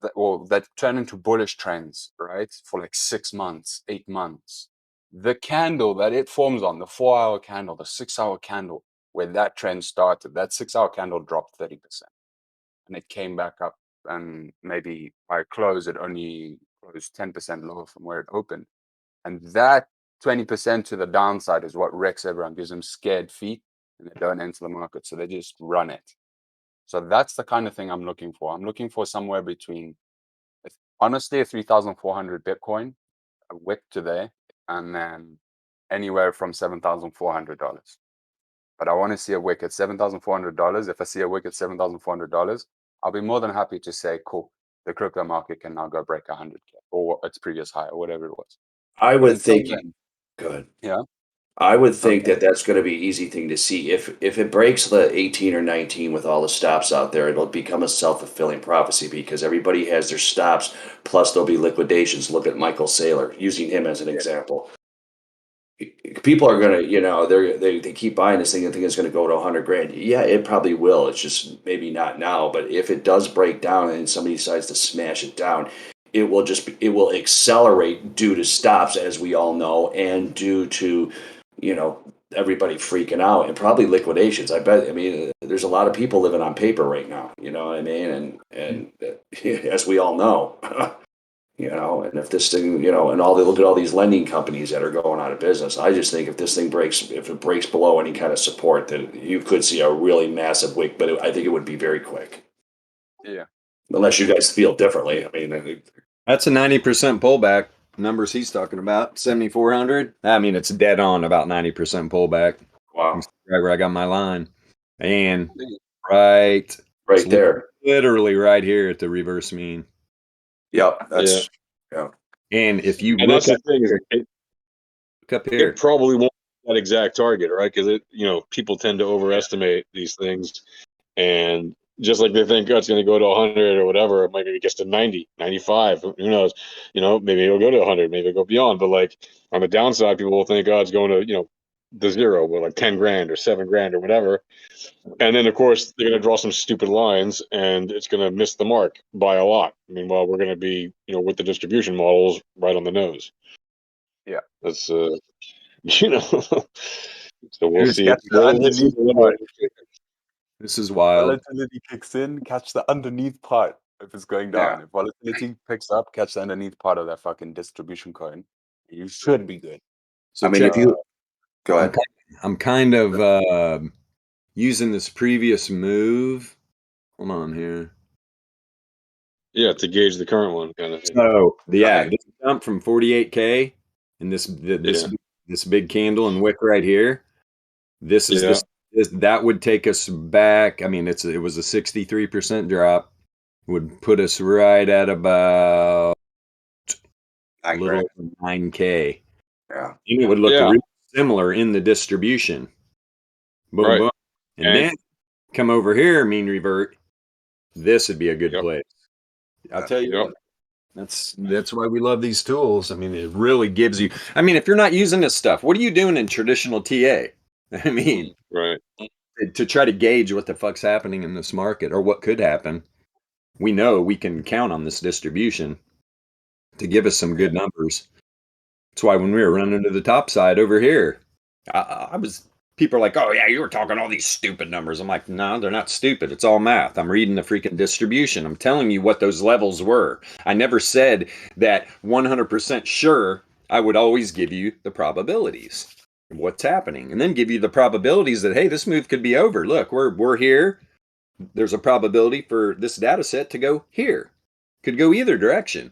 that turn into bullish trends, right? For like 6 months, 8 months. The candle that it forms on, the 4-hour candle, the 6-hour candle, where that trend started, that 6-hour candle dropped 30%. And it came back up and maybe by close, it only closed 10% lower from where it opened. And that 20% to the downside is what wrecks everyone, gives them scared feet, and they don't enter the market. So they just run it. So that's the kind of thing I'm looking for. I'm looking for somewhere between, honestly, a 3,400 Bitcoin, a wick to there, and then anywhere from $7,400. But I want to see a wick at $7,400. If I see a wick at $7,400, I'll be more than happy to say, cool, the crypto market can now go break 100K or its previous high or whatever it was. I But would until think. then, Good. yeah. I would think Okay. that that's going to be an easy thing to see. If it breaks the 18 or 19 with all the stops out there, it'll become a self-fulfilling prophecy because everybody has their stops. Plus, there'll be liquidations. Look at Michael Saylor, using him as an example. People are gonna, they keep buying this thing and think it's gonna go to 100 grand. Yeah, it probably will. It's just maybe not now. But if it does break down and somebody decides to smash it down, it will accelerate due to stops, as we all know, and due to, everybody freaking out and probably liquidations. I bet. I mean, there's a lot of people living on paper right now. You know what I mean? And as we all know. And if this thing, and look at all these lending companies that are going out of business. I just think if it breaks below any kind of support, that you could see a really massive wick, but I think it would be very quick. Yeah. Unless you guys feel differently. I mean, That's a 90% pullback. Numbers he's talking about, 7,400. I mean, it's dead on about 90% pullback. wow, Right where I got my line. And right right there. literally right here at the reverse mean. Yep, that's yeah. And if you And look that's the thing is up here, it probably won't be that exact target, right? Because people tend to overestimate these things, and just like they think, oh, it's going to go to 100 or whatever, it might be gets to 90, 95. Who knows? Maybe it'll go to 100, maybe it'll go beyond. But like on the downside, people will think, oh, it's going to the zero, with like 10 grand or 7 grand or whatever. And then, of course, they're going to draw some stupid lines, and it's going to miss the mark by a lot. Meanwhile, we're going to be, with the distribution models right on the nose. Yeah. That's, so we'll Who's see. got the We'll see. underneath part? This is wild. Volatility kicks in, catch the underneath part if it's going down. If volatility picks up, catch the underneath part of that fucking distribution coin. You should be good. So I mean, if you go ahead, I'm kind of using this previous move. Hold on here. Yeah, to gauge the current one, kind of thing. So Okay. this jump from 48K and this big candle and wick right here. This is that would take us back. I mean, it was a 63% drop. Would put us right at about a little over 9K. Yeah. And it would look Yeah. really similar in the distribution. Boom, Right. boom. And then come over here, mean revert. This would be a good Yep. place. I'll tell you Yep. what. That's why we love these tools. I mean, it really gives you. I mean, if you're not using this stuff, what are you doing in traditional TA? I mean, Right. to try to gauge what the fuck's happening in this market or what could happen. We know we can count on this distribution to give us some good numbers. That's why when we were running to the top side over here, people are like, oh yeah, you were talking all these stupid numbers. I'm like, no, they're not stupid. It's all math. I'm reading the freaking distribution. I'm telling you what those levels were. I never said that 100% sure. I would always give you the probabilities of what's happening and then give you the probabilities that, hey, this move could be over. Look, we're here. There's a probability for this data set to go here. Could go either direction.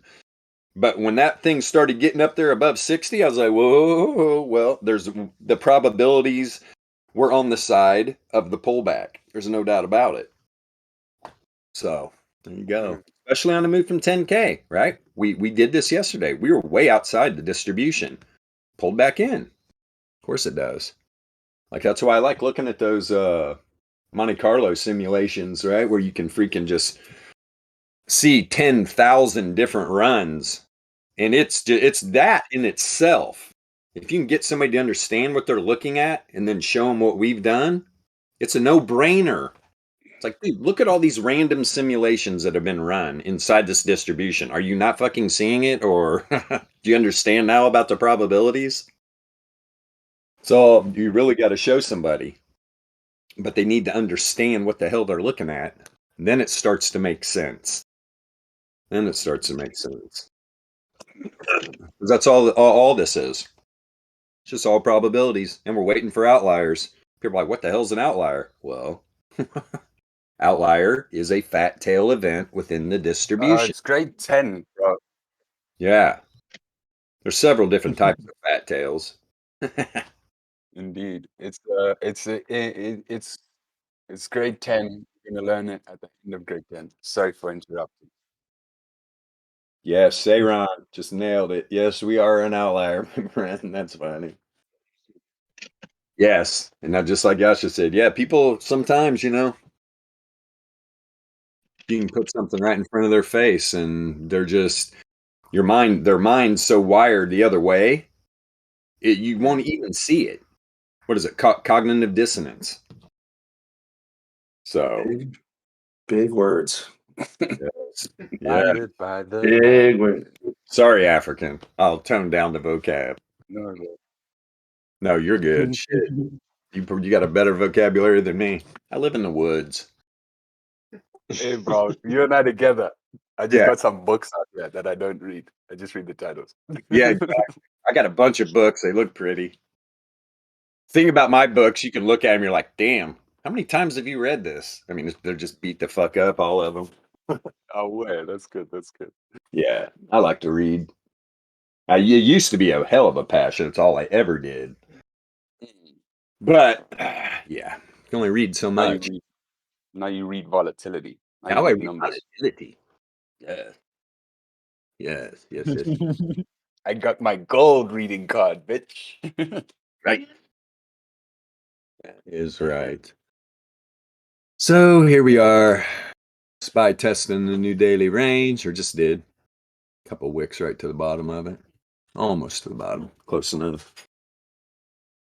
But when that thing started getting up there above 60, I was like, whoa, well, there's the probabilities were on the side of the pullback. There's no doubt about it. So there you go. Especially on the move from 10K, right? We did this yesterday. We were way outside the distribution. Pulled back in. Of course it does. Like that's why I like looking at those Monte Carlo simulations, right? Where you can freaking just see 10,000 different runs. And it's that in itself. If you can get somebody to understand what they're looking at and then show them what we've done, it's a no-brainer. It's like, dude, look at all these random simulations that have been run inside this distribution. Are you not fucking seeing it? Or do you understand now about the probabilities? So you really got to show somebody. But they need to understand what the hell they're looking at. And then it starts to make sense. Because that's all this is. It's just all probabilities. And we're waiting for outliers. People are like, what the hell's an outlier? Well, outlier is a fat tail event within the distribution. It's grade 10, bro. Yeah. There's several different types of fat tails. Indeed. It's grade 10. You're gonna learn it at the end of grade 10. Sorry for interrupting. Yes, Sayron just nailed it. Yes, we are an outlier, my friend. That's funny. Yes. And now just like Yasha said, yeah, people sometimes, you can put something right in front of their face and they're just their mind's so wired the other way, you won't even see it. What is it? Cognitive dissonance. So big words. yes. Yeah. Blinded by the Big words. Sorry, African. I'll tone down the vocab. No, No, you're good. Shit. You got a better vocabulary than me. I live in the woods. Hey, bro, you and I together. I just Yeah. got some books out there that I don't read. I just read the titles. Yeah, exactly. I got a bunch of books. They look pretty. Thing about my books, you can look at them, you're like, damn, how many times have you read this? I mean, they're just beat the fuck up, all of them. Oh, wait, that's good. That's good. Yeah, I like to read. It used to be a hell of a passion. It's all I ever did. But, yeah, you can only read so much. Now you read volatility. Now I read numbers. volatility. Yes. Yes. I got my gold reading card, bitch. Right. That is right. So here we are. Spy testing the new daily range, or just did. A couple wicks right to the bottom of it. Almost to the bottom. Close enough.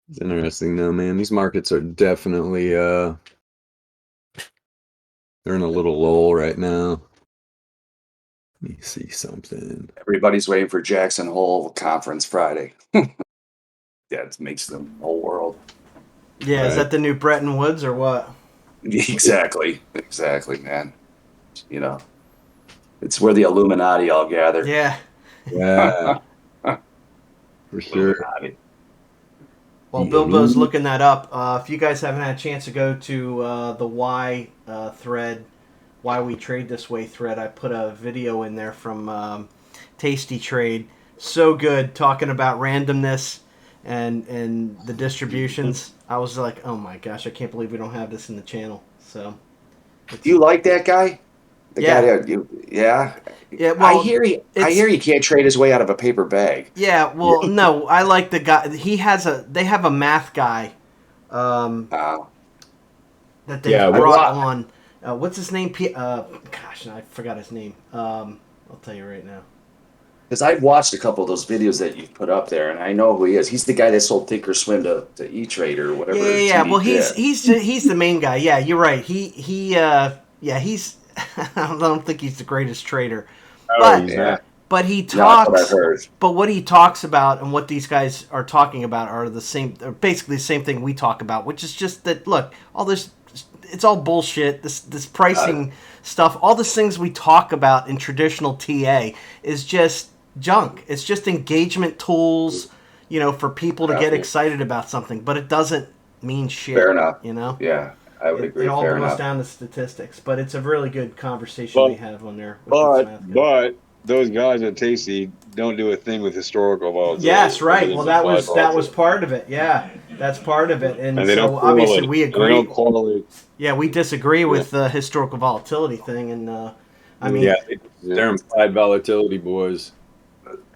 It's interesting though, man. These markets are definitely they're in a little lull right now. Let me see something. Everybody's waiting for Jackson Hole conference Friday. That makes the whole world. Yeah, is Right. that the new Bretton Woods or what? Exactly, man. You know, it's where the Illuminati all gather. Yeah. Yeah, for sure. Illuminati. Well, The Bilbo's Illum- looking that up. If you guys haven't had a chance to go to the why thread, why we trade this way thread, I put a video in there from Tasty Trade. So good, talking about randomness and the distributions. I was like, oh my gosh, I can't believe we don't have this in the channel. So, Do you like that guy? The guy yeah, that yeah. yeah. Well, I hear he can't trade his way out of a paper bag. yeah. Well, no, I like the guy. They have a math guy. Um, Uh, that they Yeah, brought wa- on. What's his name? Gosh, I forgot his name. I'll tell you right now. Because I've watched a couple of those videos that you've put up there, and I know who he is. He's the guy that sold Thinkorswim to E-Trade or whatever. Yeah. TV Well, he's the main guy. Yeah, you're right. He's. I don't think he's the greatest trader, Oh, he's Yeah. not. but he No, that's what I've talks. heard. But what he talks about and what these guys are talking about are the same, are basically the same thing we talk about, which is just that look, all this, it's all bullshit. This pricing stuff, all these things we talk about in traditional TA is just junk. It's just engagement tools, for people to get excited about something, but it doesn't mean shit. Fair enough. Yeah, I would agree. It all Fair goes enough. down to statistics, but it's a really good conversation Well, they have on there. With this math guy. But those guys at Tasty don't do a thing with historical volatility. Yes, right. Everything's Well, that implied was volatility. part of it. Yeah, that's part of it. And And they so don't obviously correlate. we And they agree. don't correlate. Yeah, we disagree with the historical volatility thing, and I mean, Yeah, they're implied volatility boys.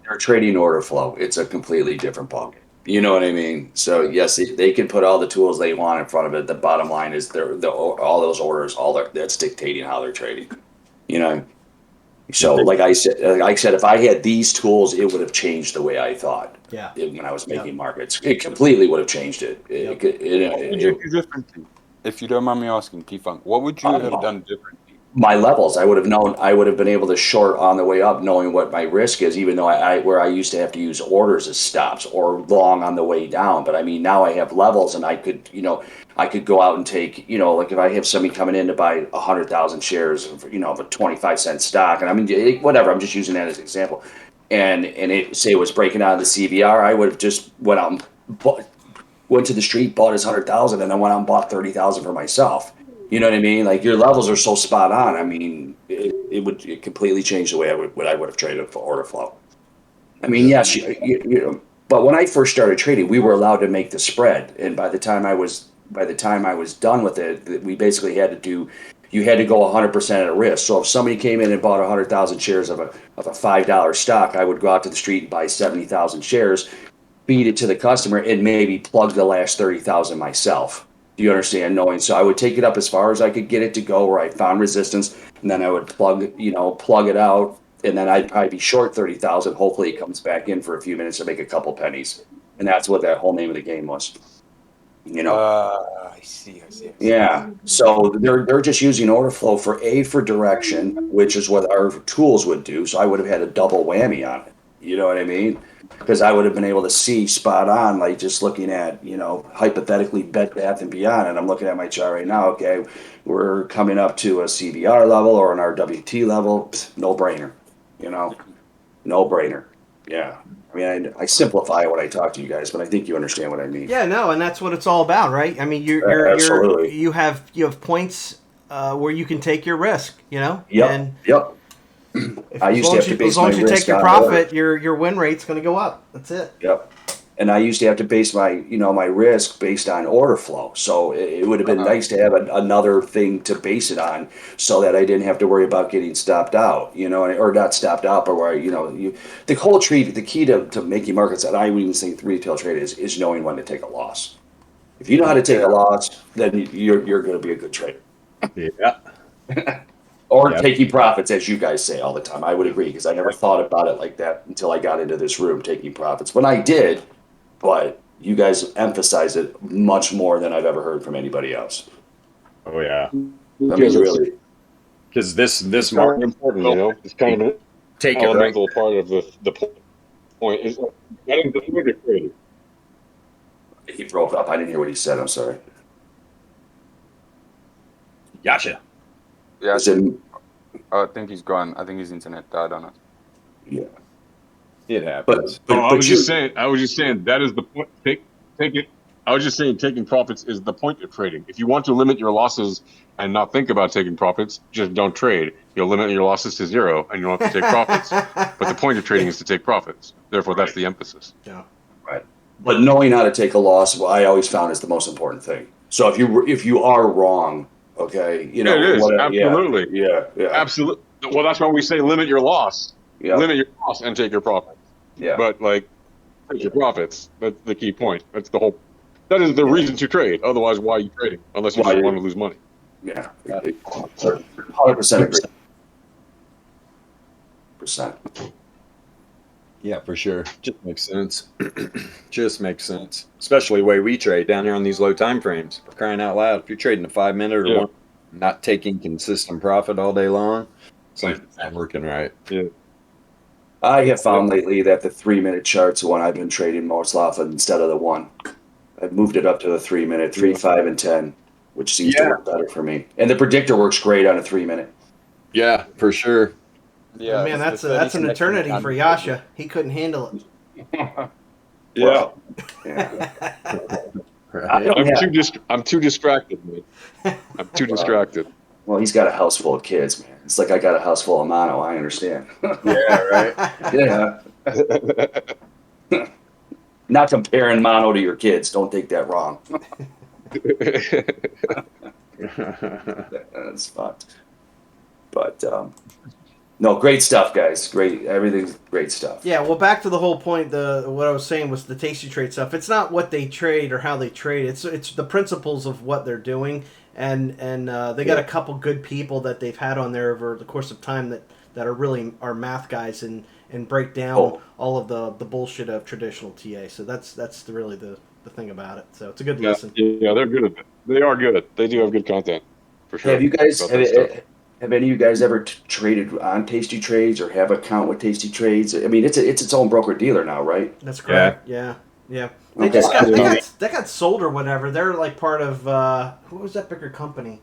They're trading order flow. It's a completely different ballgame. You know what I mean? So yes, they can put all the tools they want in front of it. The bottom line is all those orders, that's dictating how they're trading. You know. So like I said, if I had these tools, it would have changed the way I thought. Yeah. When I was making markets, it completely would have changed it. Yep. What would you do differently? If you don't mind me asking, P-Funk, what would you have done differently? My levels, I would have known. I would have been able to short on the way up, knowing what my risk is. Even though where I used to have to use orders as stops or long on the way down. But I mean, now I have levels, and I could, I could go out and take, like if I have somebody coming in to buy 100,000 shares of, of a 25-cent stock, and I mean, whatever. I'm just using that as an example. And it say it was breaking out of the CVR, I would have just went out and went to the street, bought his 100,000, and then went out and bought 30,000 for myself. You know what I mean? Like your levels are so spot on. I mean, it would completely change the way I would have traded for order flow. I mean, yes, but when I first started trading, we were allowed to make the spread, and by the time I was done with it, we basically had to do. You had to go 100% at risk. So if somebody came in and bought 100,000 shares of a $5 stock, I would go out to the street and buy 70,000 shares, feed it to the customer, and maybe plug the last 30,000 myself. Do you understand? Knowing, so I would take it up as far as I could get it to go, where I found resistance, and then I would plug it out, and then I'd probably be short 30,000. Hopefully, it comes back in for a few minutes to make a couple pennies, and that's what that whole name of the game was. I see. Yeah. So they're just using order flow for direction, which is what our tools would do. So I would have had a double whammy on it. You know what I mean? Because I would have been able to see spot on, like just looking at, hypothetically Bed Bath and Beyond, and I'm looking at my chart right now. Okay, we're coming up to a CVR level or an RWT level. No brainer. No brainer. Yeah. I mean, I simplify when I talk to you guys, but I think you understand what I mean. yeah, no, and that's what it's all about, right? I mean, Absolutely. you have points where you can take your risk, Yep. and Yep. I used to have to base as long as my you take risk your on profit, your win rate's going to go up. That's it. Yep. And I used to have to base my, my risk based on order flow. So it would have been nice to have another thing to base it on, so that I didn't have to worry about getting stopped out, or not stopped out, but where, the whole the key to making markets, and I would even think retail trade is knowing when to take a loss. If you know how to take a loss, then you're going to be a good trader. Yeah. Or taking profits, as you guys say all the time. I would agree, because I never thought about it like that until I got into this room, taking profits. When I did, but you guys emphasize it much more than I've ever heard from anybody else. Oh yeah. I mean, really. Because this It's kind market of important, It's kind of an take it right. elemental part of the point. Is getting the trader. He broke up. I didn't hear what he said. I'm sorry. Yasha. Yeah, Is it, I think he's gone. I think his internet died on us. yeah. It happens. But I was you, just saying that is the point. Take it. I was just saying taking profits is the point of trading. If you want to limit your losses and not think about taking profits, just don't trade. You'll limit your losses to zero, and you don't have to take profits. But the point of trading is to take profits. Therefore, that's the emphasis. Yeah. right. But knowing how to take a loss, well, I always found is the most important thing. So if you are wrong, okay, you know, Yeah, it is whatever, absolutely, yeah, absolutely. Well, that's why we say limit your loss. yeah, Limit your loss and take your profits. yeah. But like, take your profits. That's the key point. That's the whole. That is the reason to trade. Otherwise, why are you trading? Unless you Why just you- want to lose money. Yeah, 100% agree. Percent. Yeah, for sure. Just makes sense. Just makes sense. Especially the way we trade down here on these low time frames. For crying out loud. If you're trading a 5 minute or Yeah. one, not taking consistent profit all day long, something's not working right. Yeah. I have found lately that the 3-minute chart's the one I've been trading most often instead of the one. I've moved it up to the 3-minute, 3, 5, and 10, which seems to work better for me. And the predictor works great on a 3-minute. Yeah, for sure. Yeah, Man, it's the that's 30 an connection eternity can't for be Yasha. He couldn't handle it. Yeah. Well, yeah. I Right. don't have, I'm too distracted, man. I'm too distracted. well, he's got a house full of kids, man. It's like I got a house full of mono. I understand. Yeah, right. Yeah. Not comparing mono to your kids. Don't take that wrong. That's fucked. But no, great stuff, guys. Great, everything's great stuff. Yeah, well, back to the whole point. What I was saying was the tasty trade stuff. It's not what they trade or how they trade. It's the principles of what they're doing, and they got a couple good people that they've had on there over the course of time that are really are math guys and break down all of the bullshit of traditional TA. So that's really the thing about it. So it's a good listen. Yeah, they're good at it. They are good. They do have good content, for sure. Have you guys about that stuff. have any of you guys ever traded on Tasty Trades or have an account with Tasty Trades? I mean, it's its own broker dealer now, right? That's correct. Yeah. They Okay. just got sold or whatever. They're like part of who was that bigger company?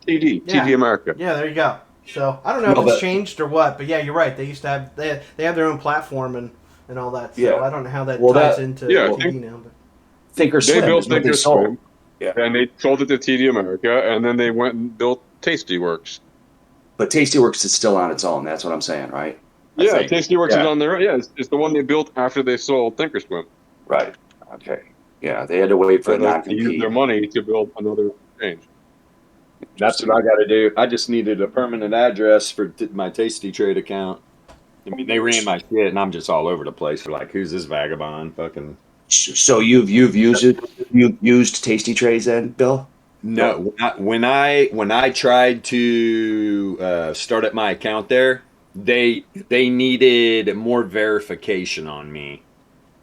TD America. Yeah, there you go. So I don't know if it's changed or what, but yeah, you're right. They used to have they have their own platform and all that. So Yeah. I don't know how that Well, ties that- into Yeah, TV now. But Thinkorswim. They built is what they sold. Thinkorswim, Yeah. and they sold it to TD America, and then they went and built Tastyworks. But Tastyworks is still on its own. That's what I'm saying, right? I Yeah, think. Tastyworks Yeah. is on their. Yeah, it's the one they built after they sold Thinkorswim. Right. Okay. Yeah, they had to wait for So a they used non-compete. their money to build another exchange. That's what I got to do. I just needed a permanent address for my Tasty Trade account. I mean, they ran my shit, and I'm just all over the place. They're like, "Who's this vagabond?" Fucking So you've used it? You used Tasty Trades then, Bill? no. When I tried to start up my account there, they needed more verification on me.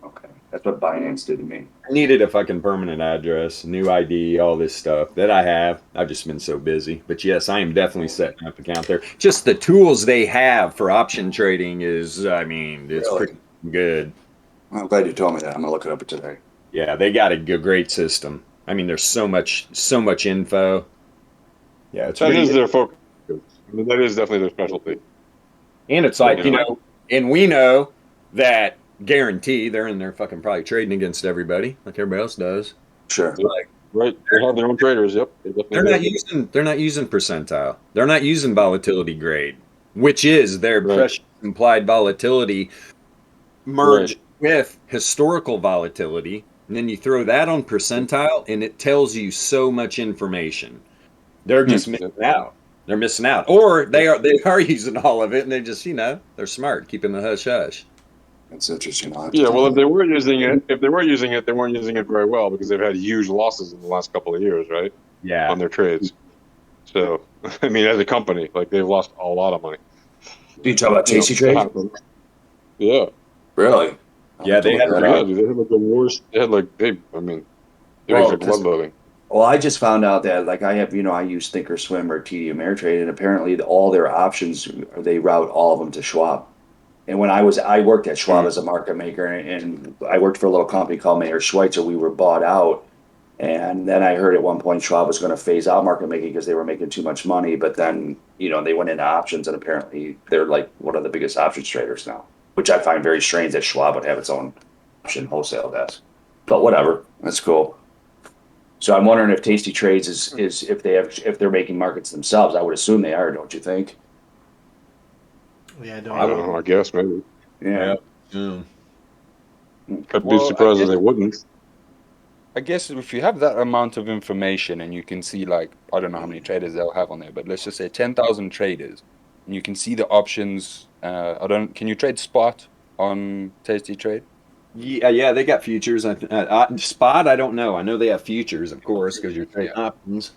Okay, that's what Binance did to me. I needed a fucking permanent address, new ID, all this stuff that I have. I've just been so busy. But yes, I am definitely setting up an account there. Just the tools they have for option trading is, I mean, it's Really? pretty good. I'm glad you told me that. I'm gonna look it up today. Yeah, they got a great system. I mean, there's so much info. Yeah, it's That pretty is good. their focus. I mean, that is definitely their specialty. And it's like, and we know that guarantee they're in there fucking probably trading against everybody like everybody else does. Sure. Like, Right? They have their own traders. Yep. they're not using percentile. They're not using volatility grade, which is their precious implied volatility merged with historical volatility. And then you throw that on percentile and it tells you so much information. They're just missing out. They're missing out. Or they are using all of it and they just, they're smart, keeping the hush hush. That's interesting. Yeah, well, if they were using it, they weren't using it very well because they've had huge losses in the last couple of years, right? Yeah. On their trades. So, I mean, as a company, like they've lost a lot of money. Do you talk about Tasty Trades? Yeah. Really? Yeah, they had They had like the worst. They had like it was like bloodletting. Well, I just found out that like I use Thinkorswim or TD Ameritrade, and apparently all their options they route all of them to Schwab. And when I worked at Schwab as a market maker, and I worked for a little company called Mayer Schweitzer. We were bought out And then I heard at one point Schwab was going to phase out market making because they were making too much money. But then, they went into options, and apparently they're like one of the biggest options traders now, which I find very strange that Schwab would have its own option wholesale desk. But whatever, that's cool. So I'm wondering if Tasty Trades is if they're making markets themselves. I would assume they are, don't you think? Yeah, I I don't don't know. know. I guess maybe. Yeah. I'd be Well, I surprised if guess they wouldn't. I guess if you have that amount of information and you can see, like, I don't know how many traders they'll have on there, but let's just say 10,000 traders, and you can see the options. Can you trade spot on Tasty Trade? Yeah, they got futures. Spot, I don't know. I know they have futures, of course, because you're trading options.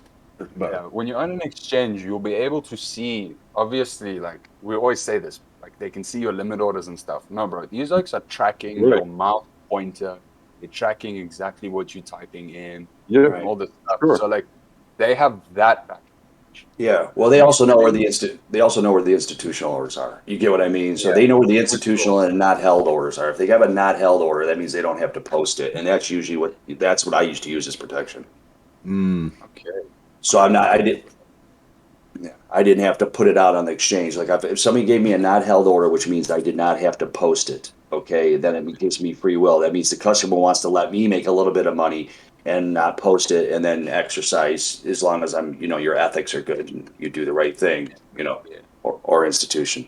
But Yeah, when you're on an exchange, you'll be able to see, obviously, like we always say this, like they can see your limit orders and stuff. No, bro, these oaks are tracking Right. your mouse pointer. They're tracking exactly what you're typing in Yeah, and all this stuff. sure. So like they have that back. Yeah. Well, they also know where the institutional orders are. You get what I mean? So Yeah. they know where the Which institutional and not held orders are. If they have a not held order, that means they don't have to post it, and that's usually that's what I used to use as protection. Okay. So I didn't have to put it out on the exchange. Like if somebody gave me a not held order, which means I did not have to post it, okay, then it gives me free will. That means the customer wants to let me make a little bit of money and not post it, and then exercise as long as your ethics are good and you do the right thing, Yeah. or institution.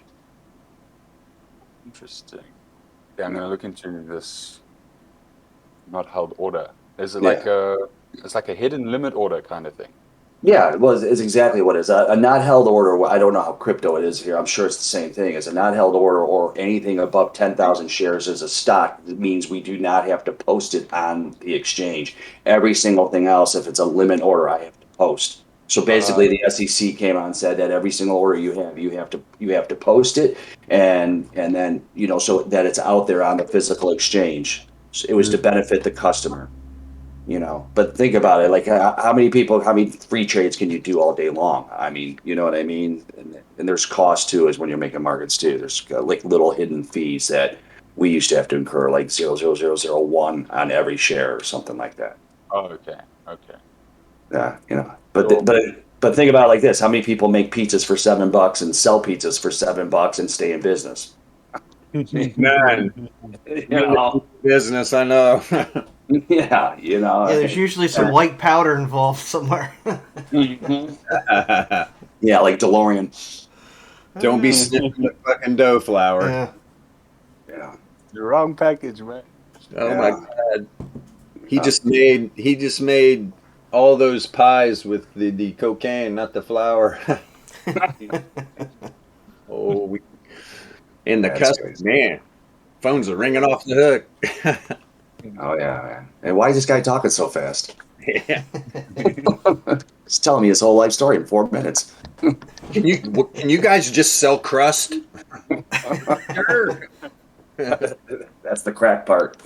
Interesting. Yeah, I'm gonna look into this not held order. Is it Yeah. it's like a hidden limit order kind of thing? Yeah, well, it's exactly what it is. A not held order, I don't know how crypto it is here. I'm sure it's the same thing. It's a not held order or anything above 10,000 shares as a stock. It means we do not have to post it on the exchange. Every single thing else, if it's a limit order, I have to post. So basically, the SEC came out and said that every single order you have to post it, and then so that it's out there on the physical exchange. So it was to benefit the customer. But think about it, like how many free trades can you do all day long? I mean, you know what I mean? And there's cost too, is when you're making markets too. There's like little hidden fees that we used to have to incur, like 0.00001 on every share or something like that. Oh, okay. Okay. Yeah, Sure. but think about it like this: how many people make pizzas for $7 and sell pizzas for $7 and stay in business? man, You know, business, I know. yeah, Yeah, there's usually some white powder involved somewhere. yeah, like DeLorean. Don't be sniffing the fucking dough flour. Yeah. Yeah, The wrong package, man. Oh my yeah. god. He just made all those pies with the cocaine, not the flour. Oh, and the That's customer, crazy. man, phones are ringing off the hook. Oh yeah, man. And why is this guy talking so fast? Yeah. He's telling me his whole life story in 4 minutes. Can you guys just sell crust? Sure. That's the crack part.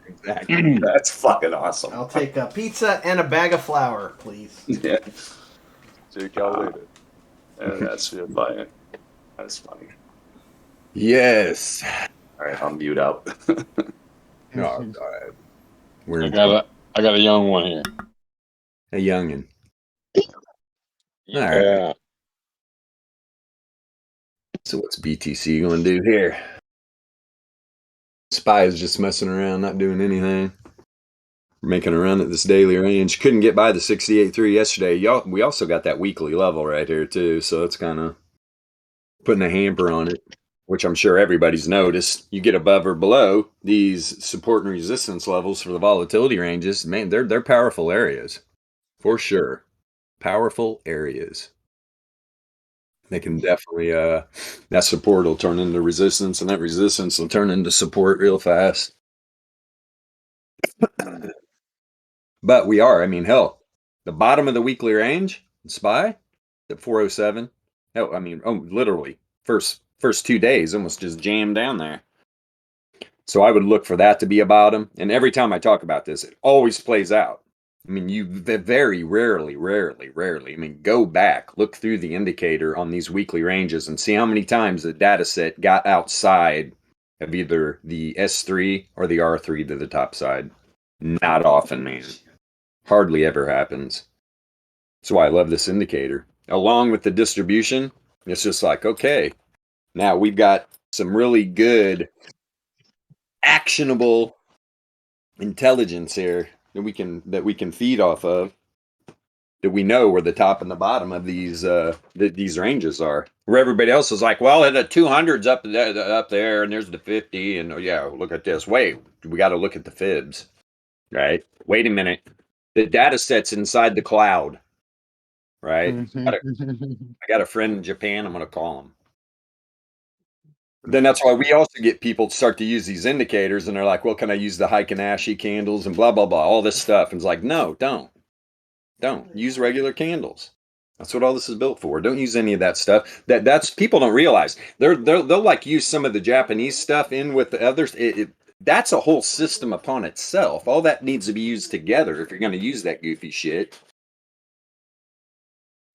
Exactly. That's fucking awesome. I'll take a pizza and a bag of flour, please. Yeah, Check y'all later. that's funny. That's funny. Yes. All right, I'll mute out. No, all right. We're I got a young one here. a youngin. All right. Yeah. So what's BTC going to do here? Spy is just messing around, not doing anything. Making a run at this daily range. Couldn't get by the 68.3 yesterday. We also got that weekly level right here too, so it's kind of putting a hamper on it, which I'm sure everybody's noticed. You get above or below these support and resistance levels for the volatility ranges, man, they're powerful areas. For sure. Powerful areas. They can definitely that support will turn into resistance, and that resistance will turn into support real fast. But we are, I mean, hell, the bottom of the weekly range, SPY, at 407. Hell, I mean, literally, first 2 days almost just jammed down there. So I would look for that to be a bottom. And every time I talk about this, it always plays out. I mean, you very rarely, I mean, go back, look through the indicator on these weekly ranges and see how many times the data set got outside of either the S3 or the R3 to the top side. Not often, man. Hardly ever happens. That's why I love this indicator. Along with the distribution, it's just like, okay, now we've got some really good actionable intelligence here that we can feed off of, that we know where the top and the bottom of these ranges are. Where everybody else is like, well, the 200's up there, and there's the 50, and oh, yeah, look at this. Wait, we got to look at the fibs, right? Wait a minute, the data set's inside the cloud, right? I got a friend in Japan. I'm going to call him. Then that's why we also get people to start to use these indicators, and they're like, well, can I use the Heiken-Ashi candles and blah, blah, blah, all this stuff. And it's like, no, don't use regular candles. That's what all this is built for. Don't use any of that stuff. That's people don't realize. They'll like use some of the Japanese stuff in with the others. That's a whole system upon itself. All that needs to be used together if you're going to use that goofy shit.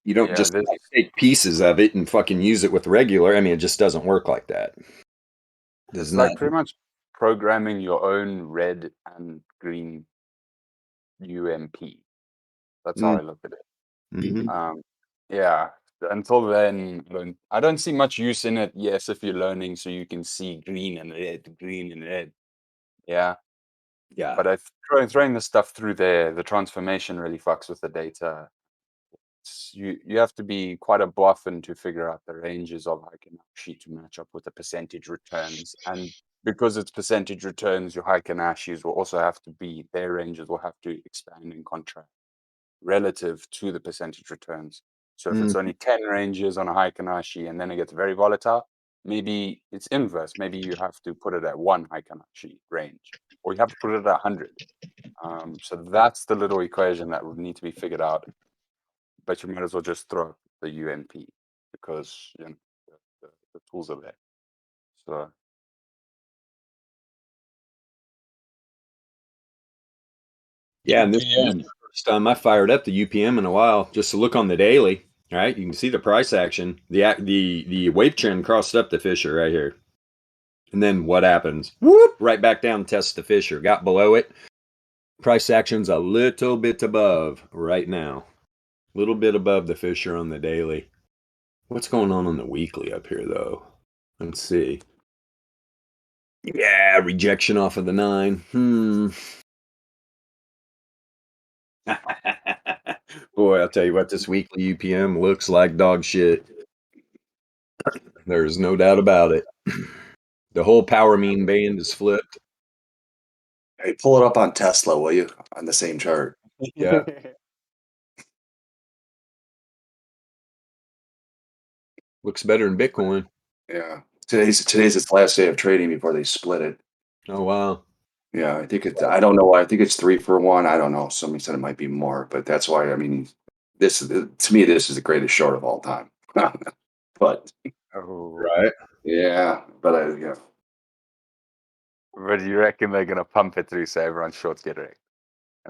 You don't just take pieces of it and fucking use it with regular. I mean, it just doesn't work like that. It's like pretty much programming your own red and green UMP. That's how I look at it. Mm-hmm. Yeah. Until then, I don't see much use in it. Yes, if you're learning, so you can see green and red. Yeah. Yeah. But throwing the stuff through there, the transformation really fucks with the data. You have to be quite a boffin to figure out the ranges of Heiken-Ashi to match up with the percentage returns. And because it's percentage returns, your Heiken-Ashis will also have to be, their ranges will have to expand and contract relative to the percentage returns. So if it's only 10 ranges on a Heiken-Ashi and then it gets very volatile, maybe it's inverse. Maybe you have to put it at 1 Heiken-Ashi range, or you have to put it at 100. So that's the little equation that would need to be figured out. But you might as well just throw the UMP because the tools are there. So yeah, and this is the first time I fired up the UPM in a while just to look on the daily. All right, you can see the price action. The wave trend crossed up the Fisher right here, and then what happens? Whoop! Right back down, test the Fisher. Got below it. Price action's a little bit above right now. A little bit above the Fisher on the daily. What's going on the weekly up here, though? Let's see. Yeah, rejection off of the 9. Boy, I'll tell you what, this weekly UPM looks like dog shit. There's no doubt about it. The whole power mean band is flipped. Hey, pull it up on Tesla, will you? On the same chart. Yeah. Looks better than Bitcoin. Yeah. Today's its last day of trading before they split it. Oh wow. Yeah, I think it's. I don't know why. I think it's 3 for 1. I don't know. Somebody said it might be more, but that's why. I mean, this is to me. This is the greatest short of all time. But right. Yeah, but yeah. But you reckon they're gonna pump it through so everyone's shorts get wrecked?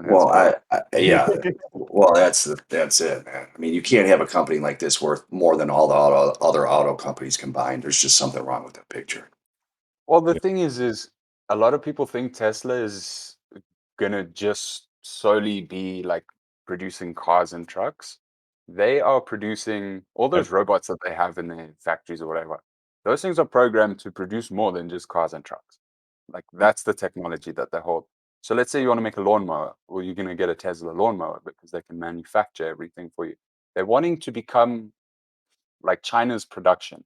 Well, yeah. Well, that's it, man. I mean, you can't have a company like this worth more than all the other auto companies combined. There's just something wrong with the picture. Well, the thing is a lot of people think Tesla is gonna just solely be like producing cars and trucks. They are producing all those robots that they have in their factories or whatever. Those things are programmed to produce more than just cars and trucks. Like that's the technology that they hold. So let's say you want to make a lawnmower, well, you're going to get a Tesla lawnmower because they can manufacture everything for you. They're wanting to become like China's production,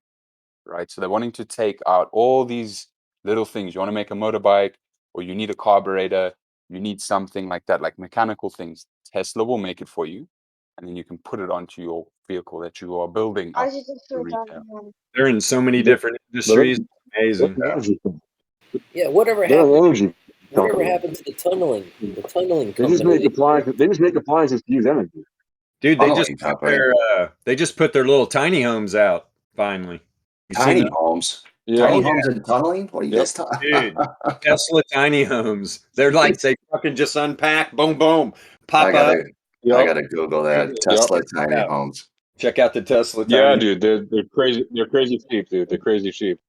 right? So they're wanting to take out all these little things. You want to make a motorbike, or you need a carburetor, you need something like that, like mechanical things. Tesla will make it for you, and then you can put it onto your vehicle that you are building up to retail. They're in so many different industries. Amazing. Yeah, whatever happened? Whatever happened to the tunneling? The tunneling They just company. make appliances. They just make appliances to use energy. Dude, Tunneling company. they just put their little tiny homes out finally. You seen Tiny that? homes. Yeah. Tiny homes and tunneling? What are you guys talking Dude, Tesla tiny homes. They're like they fucking just unpack, boom, boom, pop up. I gotta Google that. Tesla tiny homes. Check out the Tesla tiny. Yeah, dude, they're crazy. They're crazy cheap, dude. They're crazy cheap.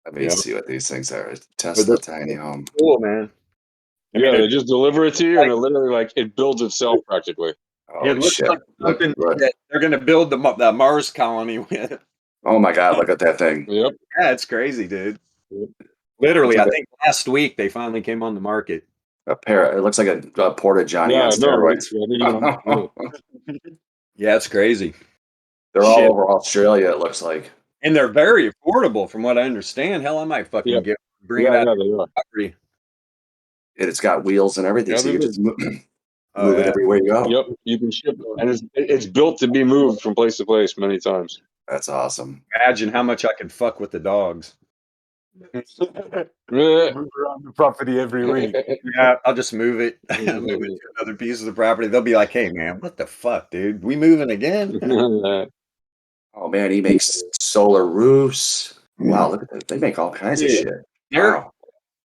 Let me see what these things are. Tesla tiny home. Cool, man. Yeah, they just deliver it to you, and it literally like it builds itself practically. Oh it looks shit! like something Look. that they're going to build the Mars colony with. Oh my god! Look at that thing. Yep. Yeah, it's crazy, dude. Yep. Literally, Looks I like think last week they finally came on the market. a pair. It looks like a Porta Johnny Yeah, on no, steroids. Yeah, it's crazy. They're all Shit. over Australia. It looks like. And they're very affordable from what I understand. Hell, I might fucking Yeah. bring it Yeah, out yeah, of they the are. property. And it's got wheels and everything, Yeah, so you they're can just Oh, move it yeah. everywhere you go. Yep, you can ship it, and it's built to be moved from place to place many times. That's awesome. Imagine how much I could fuck with the dogs. Move around the property every week. Yeah, I'll just move it. Move it to another piece of the property. They'll be like, "Hey, man, what the fuck, dude? We moving again?" Oh man, he makes solar roofs. Wow, look at that. They make all kinds of Yeah. shit. They're Wow.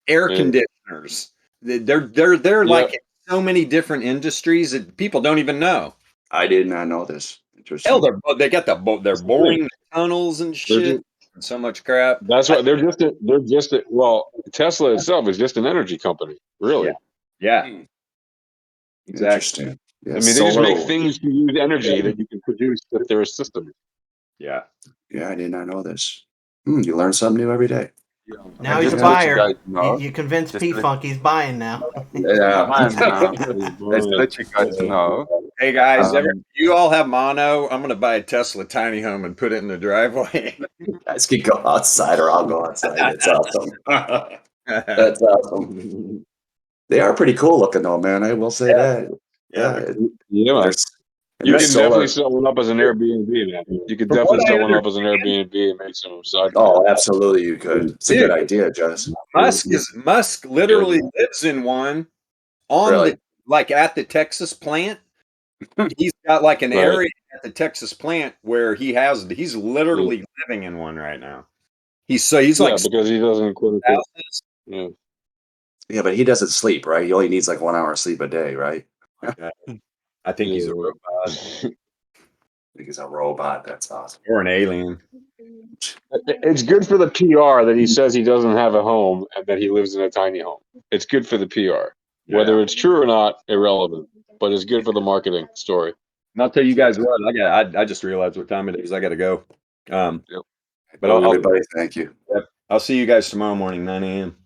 air Yeah. conditioners. They're Yeah. like in so many different industries that people don't even know. I did not know this. Hell, Interesting. they got they're boring tunnels and shit. And so much crap. That's why well, Tesla itself is just an energy company, really. Yeah, exactly. Interesting. Yeah, I mean, they just solar. make things to use energy that you can produce with their system. Yeah. Yeah, I did not know this. You learn something new every day. Now he's a Just to let you buyer. guys know, You convinced just P to let- Funk he's buying now. Yeah. Mine now. Let's let you guys know. Hey guys, Um, you all have mono. I'm gonna buy a Tesla tiny home and put it in the driveway. Guys can go outside or I'll go outside. That's awesome. That's awesome. They are pretty cool looking though, man. I will say that. Yeah, Yeah. Yeah, man. There's, and You there's can solar. definitely set one up as an Airbnb, man. You could From definitely what I set one up as an Airbnb and make some side. Oh, absolutely you could. It's a good Dude. idea, Jess. Musk literally lives in one on Really? at the Texas plant. He's got like an Right. area at the Texas plant where he's literally living in one right now. He's like because he doesn't quote unquote. thousands. Yeah. Yeah, but he doesn't sleep, right? He only needs like 1 hour of sleep a day, right? I think he's a Yeah. robot I think he's a robot. That's awesome. or an alien. It's good for the PR that he says he doesn't have a home and that he lives in a tiny home. It's good for the PR. Whether it's true or not, irrelevant. But it's good for the marketing story. And I'll tell you guys what, I just realized what time it is. I gotta go. But Everybody, thank you. I'll see you guys tomorrow morning, 9 a.m.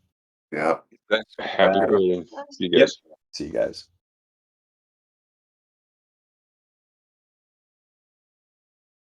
Yeah. Happy Halloween. See you guys. See you guys.